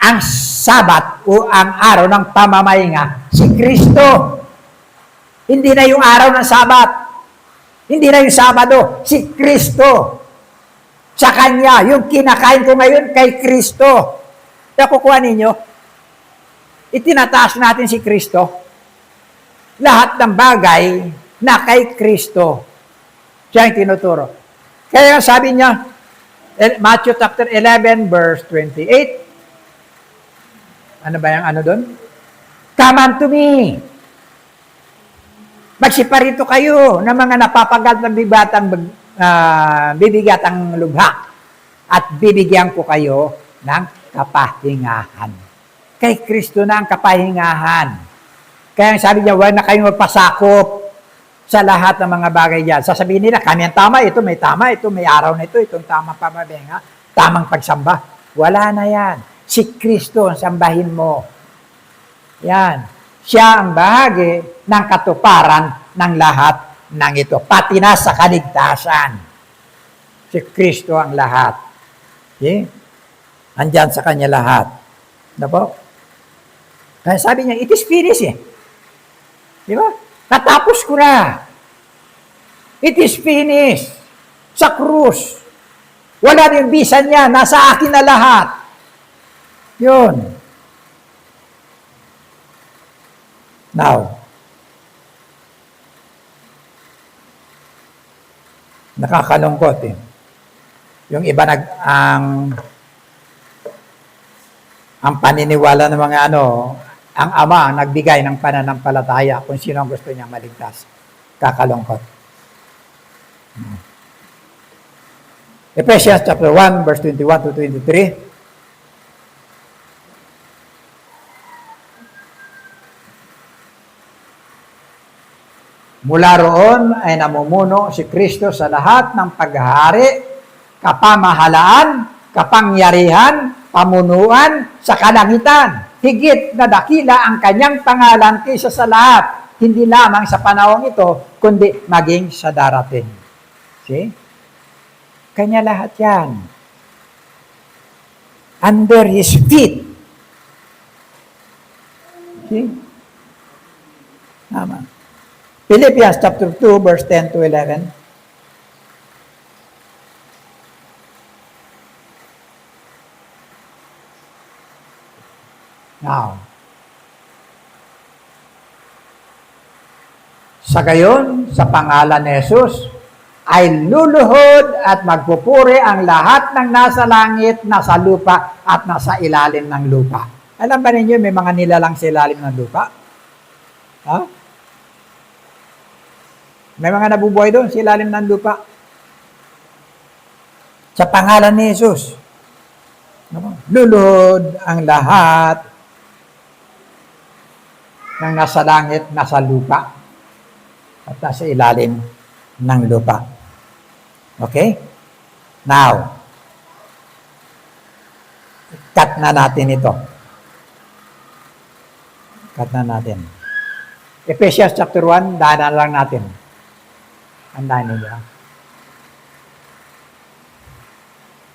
Ang Sabat o ang araw ng pamamahinga, si Kristo. Hindi na yung araw ng Sabat. Hindi na yung Sabado, si Kristo. Sa Kanya, yung kinakain ko ngayon kay Kristo. Kaya kukuha ninyo, itinataas natin si Kristo. Lahat ng bagay na kay Kristo. Siya yung tinuturo. Kaya sabi niya, Matthew chapter 11, verse 28. Ano ba yung ano doon? Come unto me. Magsiparito kayo ng mga napapagal ng bibigatang lubha at bibigyan ko kayo ng kapahingahan. Kay Kristo na ang kapahingahan. Kaya sabi niya, huwag na kayong magpasakop sa lahat ng mga bagay diyan. Sasabihin nila, kami ang tama, ito may araw na ito, itong tamang pamabenga, tamang pagsamba. Wala na yan. Si Kristo ang sambahin mo. Yan. Siya ang bahagi ng katuparan ng lahat ng ito. Pati na sa kaligtasan. Si Kristo ang lahat. Okay? Andyan sa Kanya lahat. Ano po? Kaya sabi niya, it is finished Di ba? Natapos ko na. It is finished. Sa krus. Wala rin visa niya. Nasa akin na lahat. Yun. Now, nakakalungkot Yung iba ang paniniwala ng mga ang Ama ang nagbigay ng pananampalataya kung sino ang gusto niyang maligtas. Kakalungkot. Ephesians chapter 1, verse 21 to 23. Mula roon ay namumuno si Kristo sa lahat ng paghahari, kapamahalaan, kapangyarihan, pamunuan sa kalangitan higit na dakila ang kanyang pangalan kaysa sa lahat, hindi lamang sa panahong ito, kundi maging sa darating. See? Kanya lahat yan. Under His feet. See? Tama. Philippians chapter 2, verse 10 to 11. Now, sa gayon, sa pangalan ni Jesus, ay luluhod at magpupuri ang lahat ng nasa langit, nasa lupa, at nasa ilalim ng lupa. Alam ba ninyo, may mga nilalang sa ilalim ng lupa? Ha? May mga nabubuhay doon sa ilalim ng lupa. Sa pangalan ni Jesus, luluhod ang lahat ng nasa langit, nasa lupa, at nasa ilalim ng lupa. Okay? Now, cut na natin ito. Cut na natin. Ephesians chapter 1, daanan lang natin. Andahan niyo.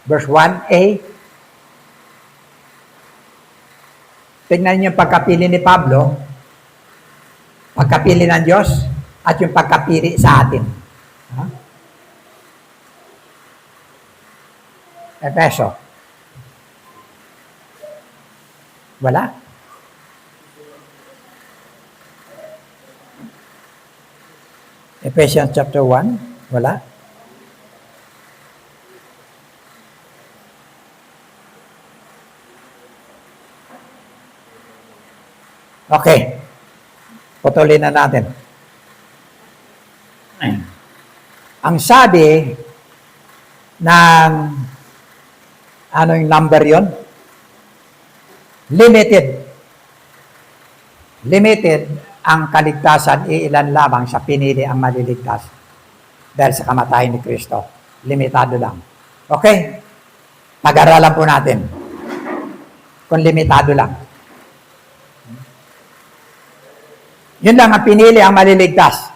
Verse 1a. Tignan niyo yung pagkapili ni Pablo, pagkapili ng Diyos, at yung pagkapili sa atin. Ha? Efeso. Wala? Ephesians chapter 1, wala? Okay. Putulin na natin. Ang sabi ng ano yung number yon? Limited. Limited ang kaligtasan, ilan lamang sa pinili ang maliligtas dahil sa kamatayan ni Kristo. Limitado lang. Okay? Pag-aralan po natin kung limitado lang. Yun lang ang pinili ang maliligtas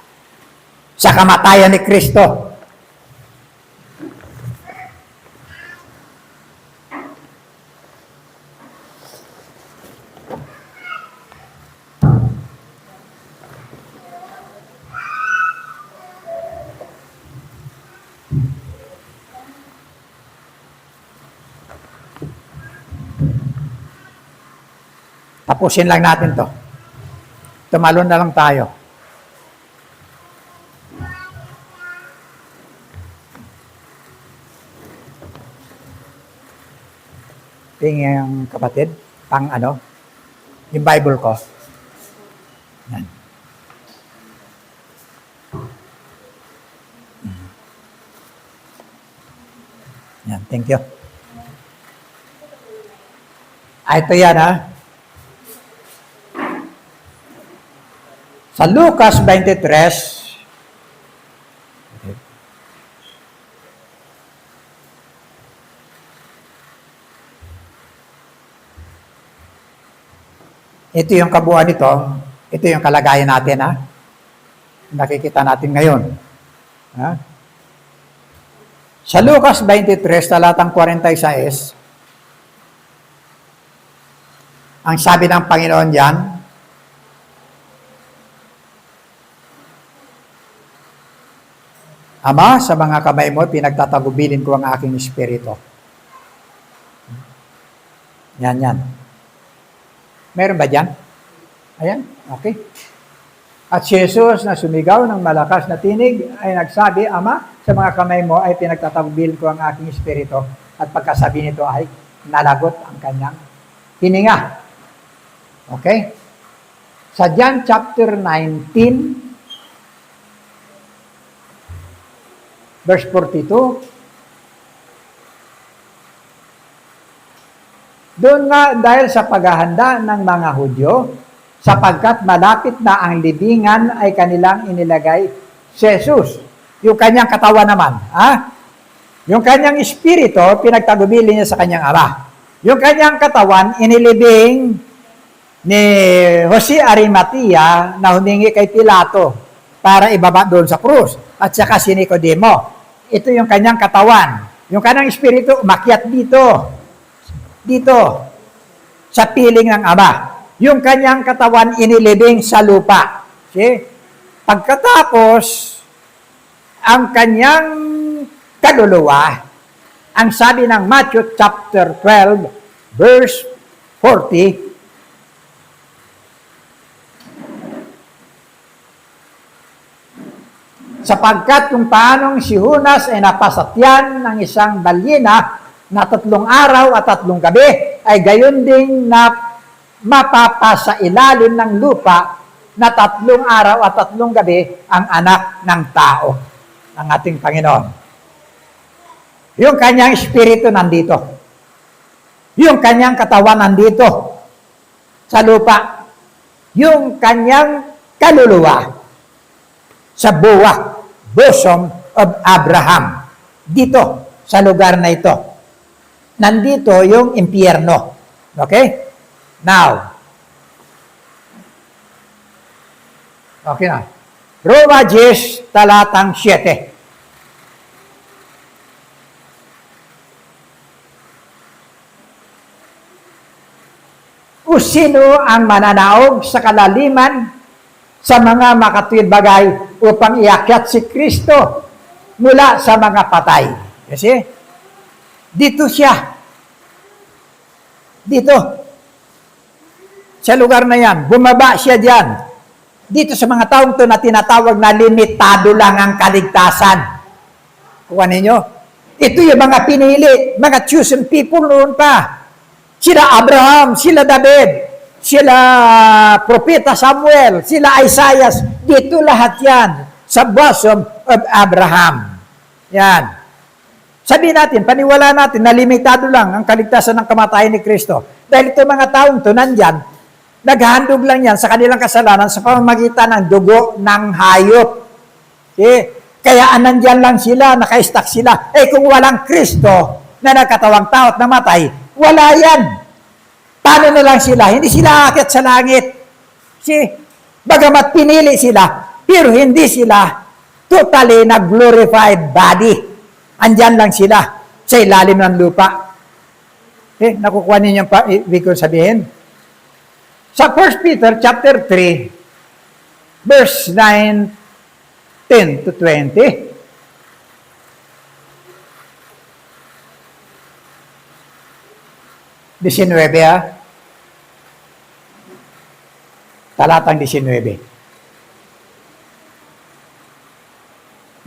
sa kamatayan ni Kristo. Tapusin lang natin to. Tumalon na lang tayo. Tingin yung kapatid, pang ano, yung Bible ko. Yan. Yan, thank you. Ito yan ha. Sa Lucas 23, ito yung kabuuan nito, ito yung kalagayan natin, ha? Nakikita natin ngayon. Ha? Sa Lucas 23, talatang 46, ang sabi ng Panginoon diyan, Ama, sa mga kamay mo, pinagtatagubilin ko ang aking espiritu. Yan, yan. Meron ba dyan? Ayan, okay. At si Jesus na sumigaw ng malakas na tinig ay nagsabi, Ama, sa mga kamay mo ay pinagtatagubilin ko ang aking espiritu. At pagkasabi nito ay nalagot ang kanyang hininga. Okay? Sa John chapter 19, verse 42, doon nga dahil sa paghahanda ng mga Hudyo, sapagkat malapit na ang libingan ay kanilang inilagay si Jesus. Yung kanyang katawan naman, ha? Yung kanyang espiritu, pinagtagubilin niya sa kanyang Ama. Yung kanyang katawan, inilibing ni Jose Arimatea na humingi kay Pilato para ibaba doon sa krus. At saka si Nicodemo. Ito yung kanyang katawan. Yung kanyang espiritu umakyat dito. Dito. Sa piling ng Ama. Yung kanyang katawan inilibing sa lupa. See? Pagkatapos, ang kanyang kaluluwa, ang sabi ng Matthew chapter 12, verse 40, sapagkat kung paanong si Jonas ay napasatyan ng isang balyena na 3 araw at 3 gabi, ay gayon ding na mapapasa ilalim ng lupa na 3 araw at 3 gabi ang anak ng tao, ang ating Panginoon. Yung kanyang espiritu nandito. Yung kanyang katawan nandito sa lupa. Yung kanyang kaluluwa sa buwak, bosom of Abraham. Dito, sa lugar na ito. Nandito yung impyerno. Okay? Now, okay na. Roma 10, talatang 7. O sino ang mananaog sa kalaliman sa mga makatuwid bagay upang iakyat si Kristo mula sa mga patay. Kasi, dito siya. Dito. Sa lugar na yan. Bumaba siya dyan. Dito sa mga taong to na tinatawag na limitado lang ang kaligtasan. Kuha ninyo? Ito yung mga pinili, mga chosen people noon pa. Sila Abraham, sila David, sila Propeta Samuel, sila Isaiah, dito lahat yan sa bosom of Abraham. Yan. Sabihin natin, paniwala natin na limitado lang ang kaligtasan ng kamatayan ni Kristo. Dahil ito mga taong to nandyan, naghahandog lang yan sa kanilang kasalanan sa pamamagitan ng dugo ng hayop. Okay? Kaya nandyan lang sila, naka-stack sila. Eh kung walang Kristo na nagkatawang tao at namatay, wala yan. Paano na lang sila? Hindi sila aakyat sa langit. See? Bagamat pinili sila, pero hindi sila totally na glorified body. Andyan lang sila sa ilalim ng lupa. Okay? Nakukuha ninyo pa, ibig ko sabihin. Sa 1 Peter chapter 3, verse 9, 10 to 20, talatang 19.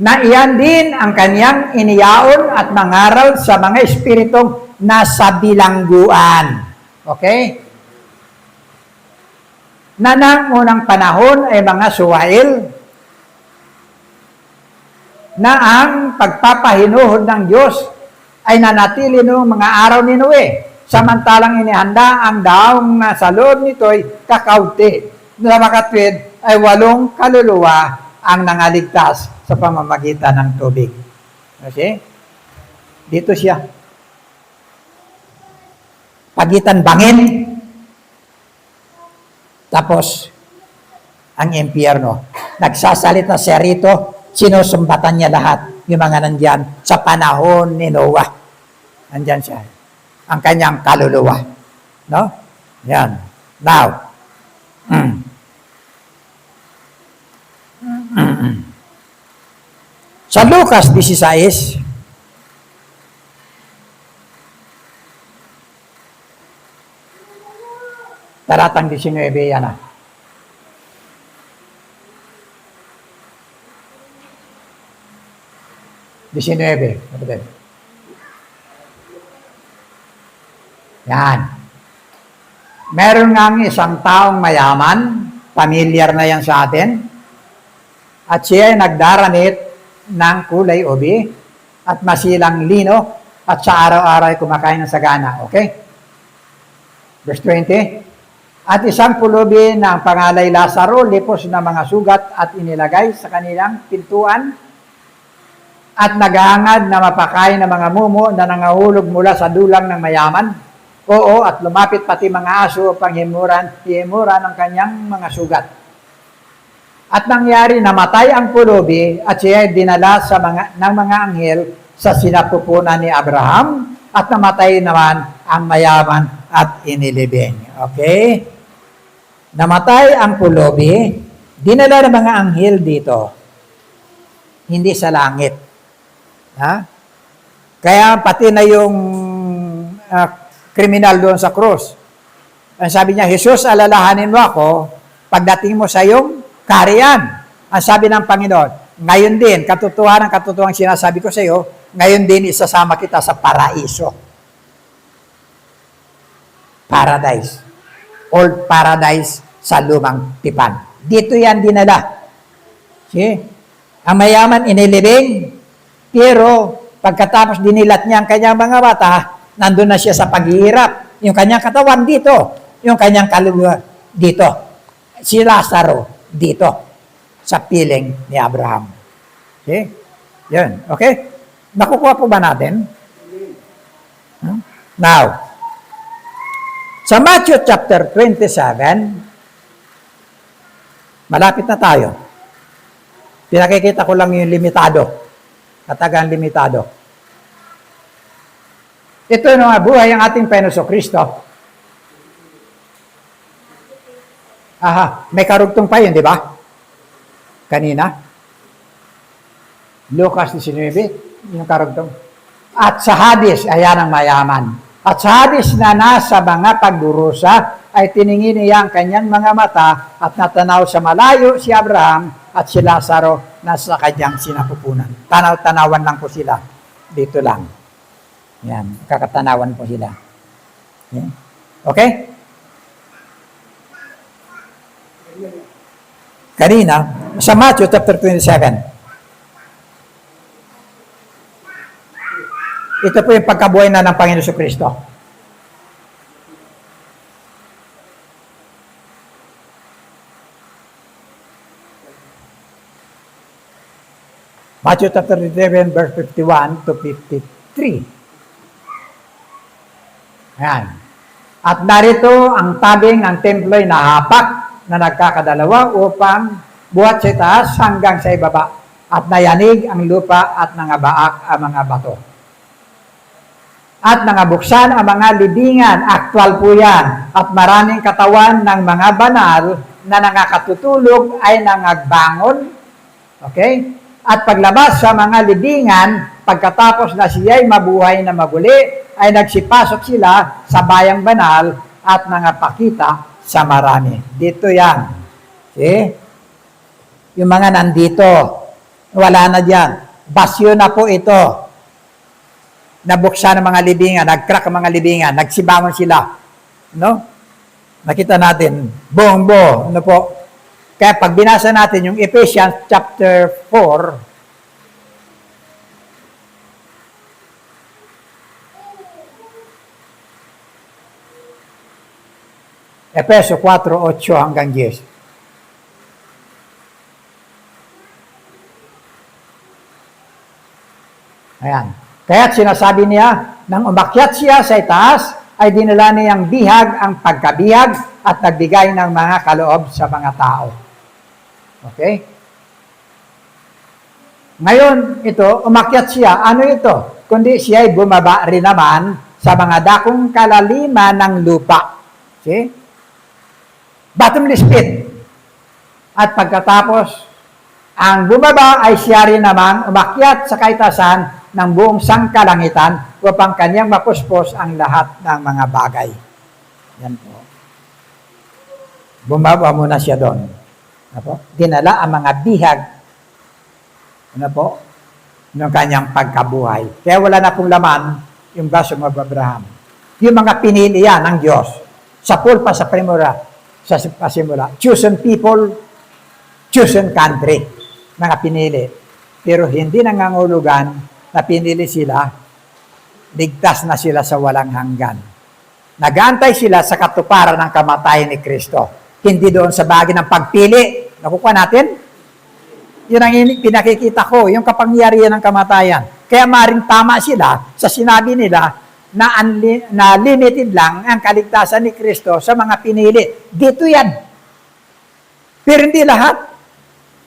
Na iyan din ang kanyang iniyaon at mangaral sa mga espiritong nasa bilangguan. Okay? Na nang unang panahon ay mga suwail na ang pagpapahinuhod ng Diyos ay nanatili noong mga araw ni Noe. Samantalang inihanda ang daong nasa loob nito'y kakaunti. Na makatwid ay 8 kaluluwa ang nangaligtas sa pamamagitan ng tubig. Okay? Dito siya. Pagitan bangin. Tapos, ang impyerno. Nagsasalita siya rito, sinusumbatan niya lahat. Yung mga nandyan sa panahon ni Noah. Nandyan siya. Ang kanyang kaluluwa. No? Yan. Now, sa Lucas 16, talatang 19 yan na. Yan. Meron nga isang taong mayaman, familiar na yan sa atin, at siya ay nagdaranit ng kulay ubi at masilang lino at sa araw-araw ay kumakain ng sagana. Okay? Verse 20. At isang pulubi na ang pangalay Lazaro, lipos na mga sugat at inilagay sa kanilang pintuan at naghahangad na mapakain ng mga mumo na nangahulog mula sa dulang ng mayaman Oo, at lumapit pati mga aso upang himuran ng kanyang mga sugat. At nangyari, namatay ang pulubi at siya ay dinala ng mga anghel sa sinapupunan ni Abraham at namatay naman ang mayaman at inilibing. Okay? Namatay ang pulubi, dinala ng mga anghel dito. Hindi sa langit. Ha? Kaya pati na yung kriminal doon sa krus. Ang sabi niya, Jesus, alalahanin mo ako pagdating mo sa iyong kaharian. Ang sabi ng Panginoon, ngayon din, katotohanan sinasabi ko sa iyo, ngayon din isasama kita sa paraiso. Paradise. Old paradise sa lumang tipan. Dito yan dinala. See? Ang mayaman inilibing, pero pagkatapos dinilat niya ang kanyang mga bata, nandun na siya sa paghihirap. Yung kanyang katawan dito, yung kanyang kaluluwa dito. Si Lazaro dito sa piling ni Abraham. See? Yun. Okay? Nakukuha po ba natin? Now, sa Matthew chapter 27, malapit na tayo. Pinakikita ko lang yung limitado. Katagang limitado. Ito yung buhay ang ating Panginoon Kristo. Aha, may karugtong pa yun, di ba? Kanina. Lucas 19, yung karugtong. At sa Hades, ayan ang mayaman. At sa Hades na nasa mga pagdurusa, ay tiningin niya ang kanyang mga mata at natanaw sa malayo si Abraham at si Lazaro na sa kanyang sinapupunan. Tanaw-tanawan lang po sila. Dito lang. Yan, kakatanawan po sila. Yan. Okay? Kanina, sa Matthew chapter 27, ito po yung pagkabuhay na ng Panginoon Kristo. Matthew chapter 27, verse 51 to 53. Ayan. At narito ang tabing ng templo'y nahapak na nagkakadalawa upang buhat sa taas hanggang sa ibaba at nayanig ang lupa at nangabaak ang mga bato. At nangabuksan ang mga libingan, aktual po yan, at maraming katawan ng mga banal na nangakatutulog ay nangagbangon. Okay? At paglabas sa mga libingan, pagkatapos na siya'y mabuhay na maguli, ay nagsipasok sila sa bayang banal at nangapakita sa marami. Dito yan. See? Yung mga nandito, wala na dyan. Basyo na po ito. Nabuksan ang mga libingan, nag-crack ang mga libingan, nagsibangon sila. No? Nakita natin, buong-buo. Ano po? Kaya pag binasa natin yung Ephesians chapter 4, Efeso 4:8 hanggang 10. Ayan. Kaya't sinasabi niya, nang umakyat siya sa itaas, ay dinala niyang bihag ang pagkabihag at nagbigay ng mga kaloob sa mga tao. Okay? Ngayon, ito, umakyat siya. Ano ito? Kundi siya ay bumaba rin naman sa mga dakong kalaliman ng lupa. See? Bottomless pit. At pagkatapos, ang bumaba ay siya rin namang umakyat sa kaitasan ng buong sangkalangitan upang kanyang mapuspos ang lahat ng mga bagay. Yan po. Bumaba muna siya doon. Ano po? Dinala ang mga bihag ano po? Ng kanyang pagkabuhay. Kaya wala na pong laman yung baso ng Abraham. Yung mga pinili yan ng Diyos sa pulpa sa primura. Sa pasimula. Chosen people, chosen country. Mga pinili. Pero hindi nangangulugan na pinili sila, ligtas na sila sa walang hanggan. Nag-aantay sila sa katuparan ng kamatayan ni Kristo. Hindi doon sa bagay ng pagpili. Nakukuha natin? Yun ang pinakikita ko, yung kapangyarihan ng kamatayan. Kaya maring tama sila sa sinabi nila na limited lang ang kaligtasan ni Kristo sa mga pinili. Dito yan. Pero hindi lahat.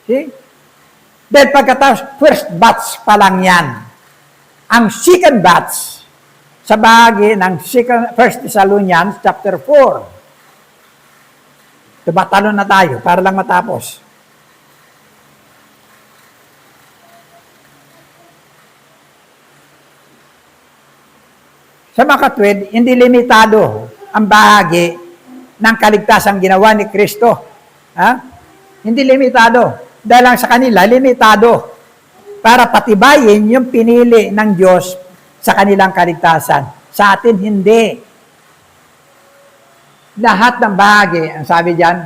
See? Dahil pagkatapos, first batch pa lang yan. Ang second batch, sa bahagi ng 1 Thessalonians chapter 4. Tumatalon na tayo para lang matapos. Sa mga katwid, hindi limitado ang bahagi ng kaligtasang ginawa ni Kristo. Ha? Hindi limitado. Dahil lang sa kanila, limitado. Para patibayin yung pinili ng Diyos sa kanilang kaligtasan. Sa atin, hindi. Lahat ng bahagi, ang sabi diyan,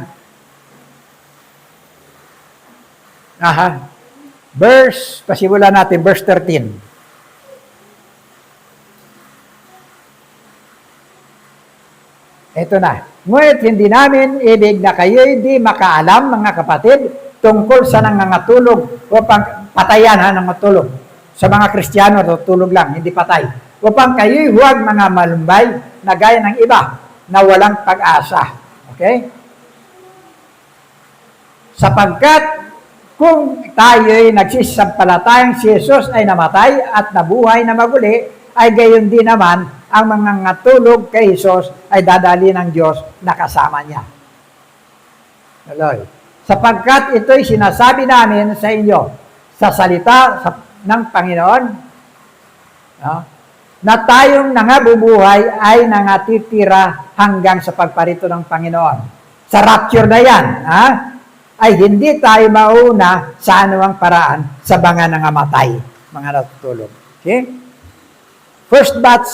pasimulan natin, verse 13. Ito na. Ngunit hindi namin ibig na kayo'y di makaalam, mga kapatid, tungkol sa nangangatulog upang patayan nangangatulog. Sa mga Kristiyano, tutulog lang, hindi patay. Upang kayo'y huwag mga malumbay na gaya ng iba na walang pag-asa. Okay? Sapagkat kung tayo'y nagsisampalatayang si Jesus ay namatay at nabuhay na maguli, ay gayon din naman ang mga ngatulog kay Jesus ay dadali ng Diyos na kasama niya. Sapagkat ito'y sinasabi namin sa inyo sa salita ng Panginoon, na tayong nangabubuhay ay nangatitira hanggang sa pagparito ng Panginoon. Sa rapture na yan, ay hindi tayo mauna sa anumang paraan sa mga nangamatay, mga natutulog. Okay? First batch,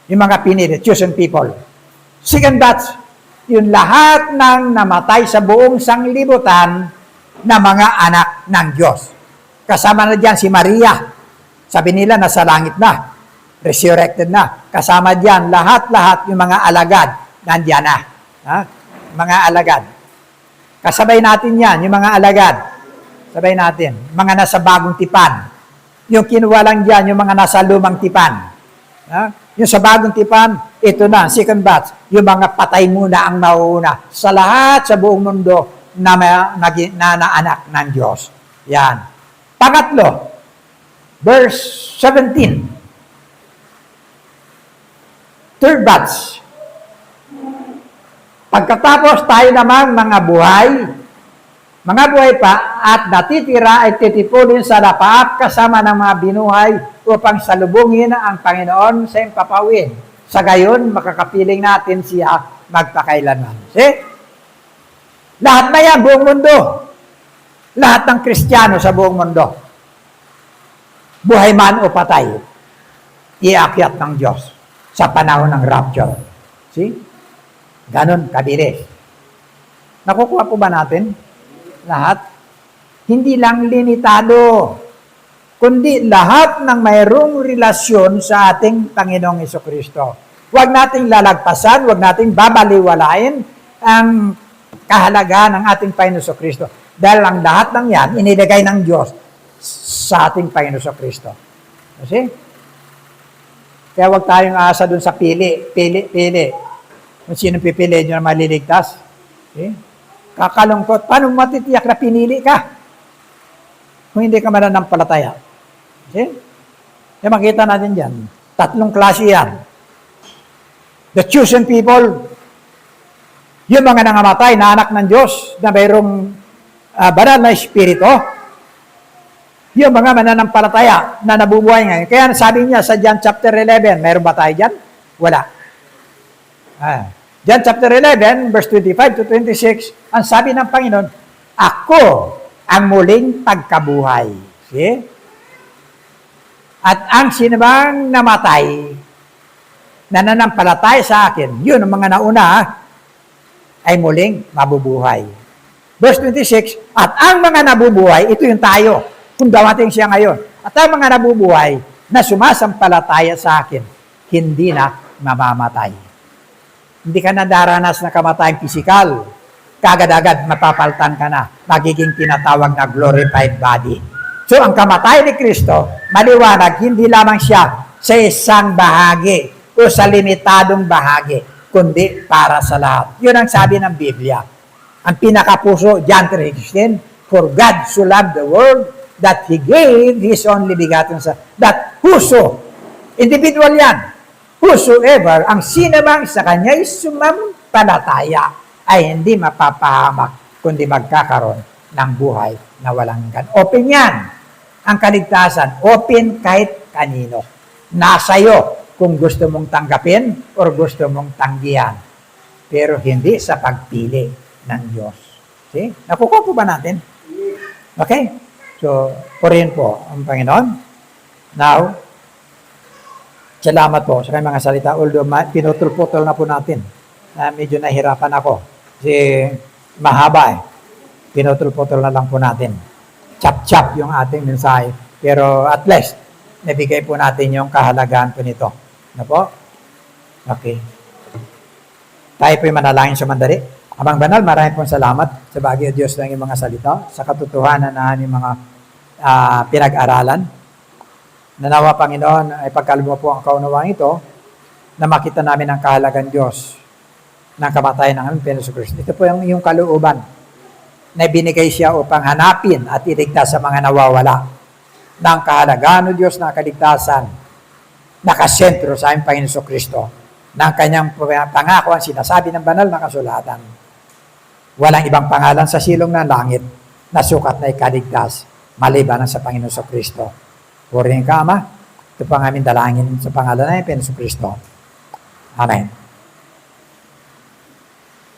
yung mga pinili, chosen people. Second batch, yung lahat ng namatay sa buong sanglibutan na mga anak ng Diyos. Kasama na dyan si Maria. Sabi nila, nasa langit na. Resurrected na. Kasama dyan, lahat-lahat yung mga alagad, nandyan na. Mga alagad. Kasabay natin yan, yung mga alagad. Sabay natin. Mga nasa bagong tipan. Yung kinuha lang dyan, yung mga nasa lumang tipan. Yung sa bagong tipan, ito na, second batch. Yung mga patay muna ang mauuna sa lahat sa buong mundo na anak ng Diyos. Yan. Pangatlo, verse 17. Third batch. Pagkatapos tayo namang mga buhay pa at natitira ay titipulin sa lapaap kasama ng mga binuhay upang salubungin ang Panginoon sa impapawid. Sa gayon, makakapiling natin siya magpakailanman. See? Lahat na yan, buong mundo. Lahat ng Kristiyano sa buong mundo. Buhay man o patay, iakyat ng Diyos sa panahon ng rapture. See? Ganon, kabilis. Nakukuha po ba natin? Lahat? Hindi lang limitado, kundi lahat ng mayroong relasyon sa ating Panginoong Jesucristo. Huwag nating lalagpasan, huwag nating babaliwalain ang kahalagahan ng ating Panginoong Jesucristo. Dahil ang lahat ng yan, inilagay ng Diyos sa ating Panginoong Jesucristo. Kasi? Kaya huwag tayong asa dun sa pili. Kung sino pipili nyo na maliligtas. Okay? Kakalungkot. Paano matitiyak na pinili ka? Kung hindi ka mananampalataya. Okay? Kaya makita natin dyan. Tatlong klase yan. The chosen people, yung mga nangamatay na anak ng Diyos na mayroong banal na espiritu, yung mga mananampalataya na nabubuhay ngayon. Kaya sabi niya sa John chapter 11, mayroon ba tayo dyan? Wala. John chapter 11, verse 25 to 26, ang sabi ng Panginoon, ako ang muling pagkabuhay. See? At ang sinabang namatay, nananampalataya sa akin, yun ang mga nauna, ay muling mabubuhay. Verse 26, at ang mga nabubuhay, ito yung tayo, kung dawating siya ngayon, at ang mga nabubuhay na sumasampalataya sa akin, hindi na mamamatay. Hindi ka na daranas na kamatayang pisikal. Kagad-agad mapapaltan ka na. Magiging tinatawag na glorified body. So, ang kamatay ni Kristo, maliwanag, hindi lamang siya sa isang bahagi o sa limitadong bahagi, kundi para sa lahat. Yun ang sabi ng Biblia. Ang pinakapuso, John 3:16, for God so loved the world that He gave His only begotten Son, that whoso, individual yan, whosoever, ang sinamang sa Kanya'y sumampalataya, ay hindi mapapahamak, kundi magkakaroon ng buhay na walang hanggan. Open yan. Ang kaligtasan, open kahit kanino. Nasa'yo kung gusto mong tanggapin or gusto mong tanggihan. Pero hindi sa pagpili ng Diyos. See? Nakukuha po ba natin? Okay? So, purihin po ang Panginoon. Now, salamat po sa kanyang mga salita. Although, pinutol-putol na po natin. Medyo nahirapan ako. Kasi, mahaba eh. Pinutol-putol na lang po natin. Chap-chap yung ating mensahe. Pero at least, nabigay po natin yung kahalagaan po nito. Ano po? Okay. Tayo po'y manalangin sa mandali. Amang banal, maraming pong salamat sa bagay Diyos ng iyong mga salita, sa katotohanan na aming mga pinag-aralan. Nanawa, Panginoon, ay pagkalmo po ang kaunawang ito, na makita namin ang kahalagan Diyos ng kamatayan ng aming Panginoon Kristo. Ito po yung iyong kalooban na binigay siya upang hanapin at iligtas sa mga nawawala ng kahalagaan ng Diyos na kaligtasan nakasentro sa aming Panginoon Kristo ng kanyang pangako ang sinasabi ng banal na kasulatan. Walang ibang pangalan sa silong ng langit na sukat na ikaligtas maliban sa Panginoon Kristo. Purihin ka, Ama. Ito pang aming dalangin sa pangalan ng Panginoon Kristo. Amen.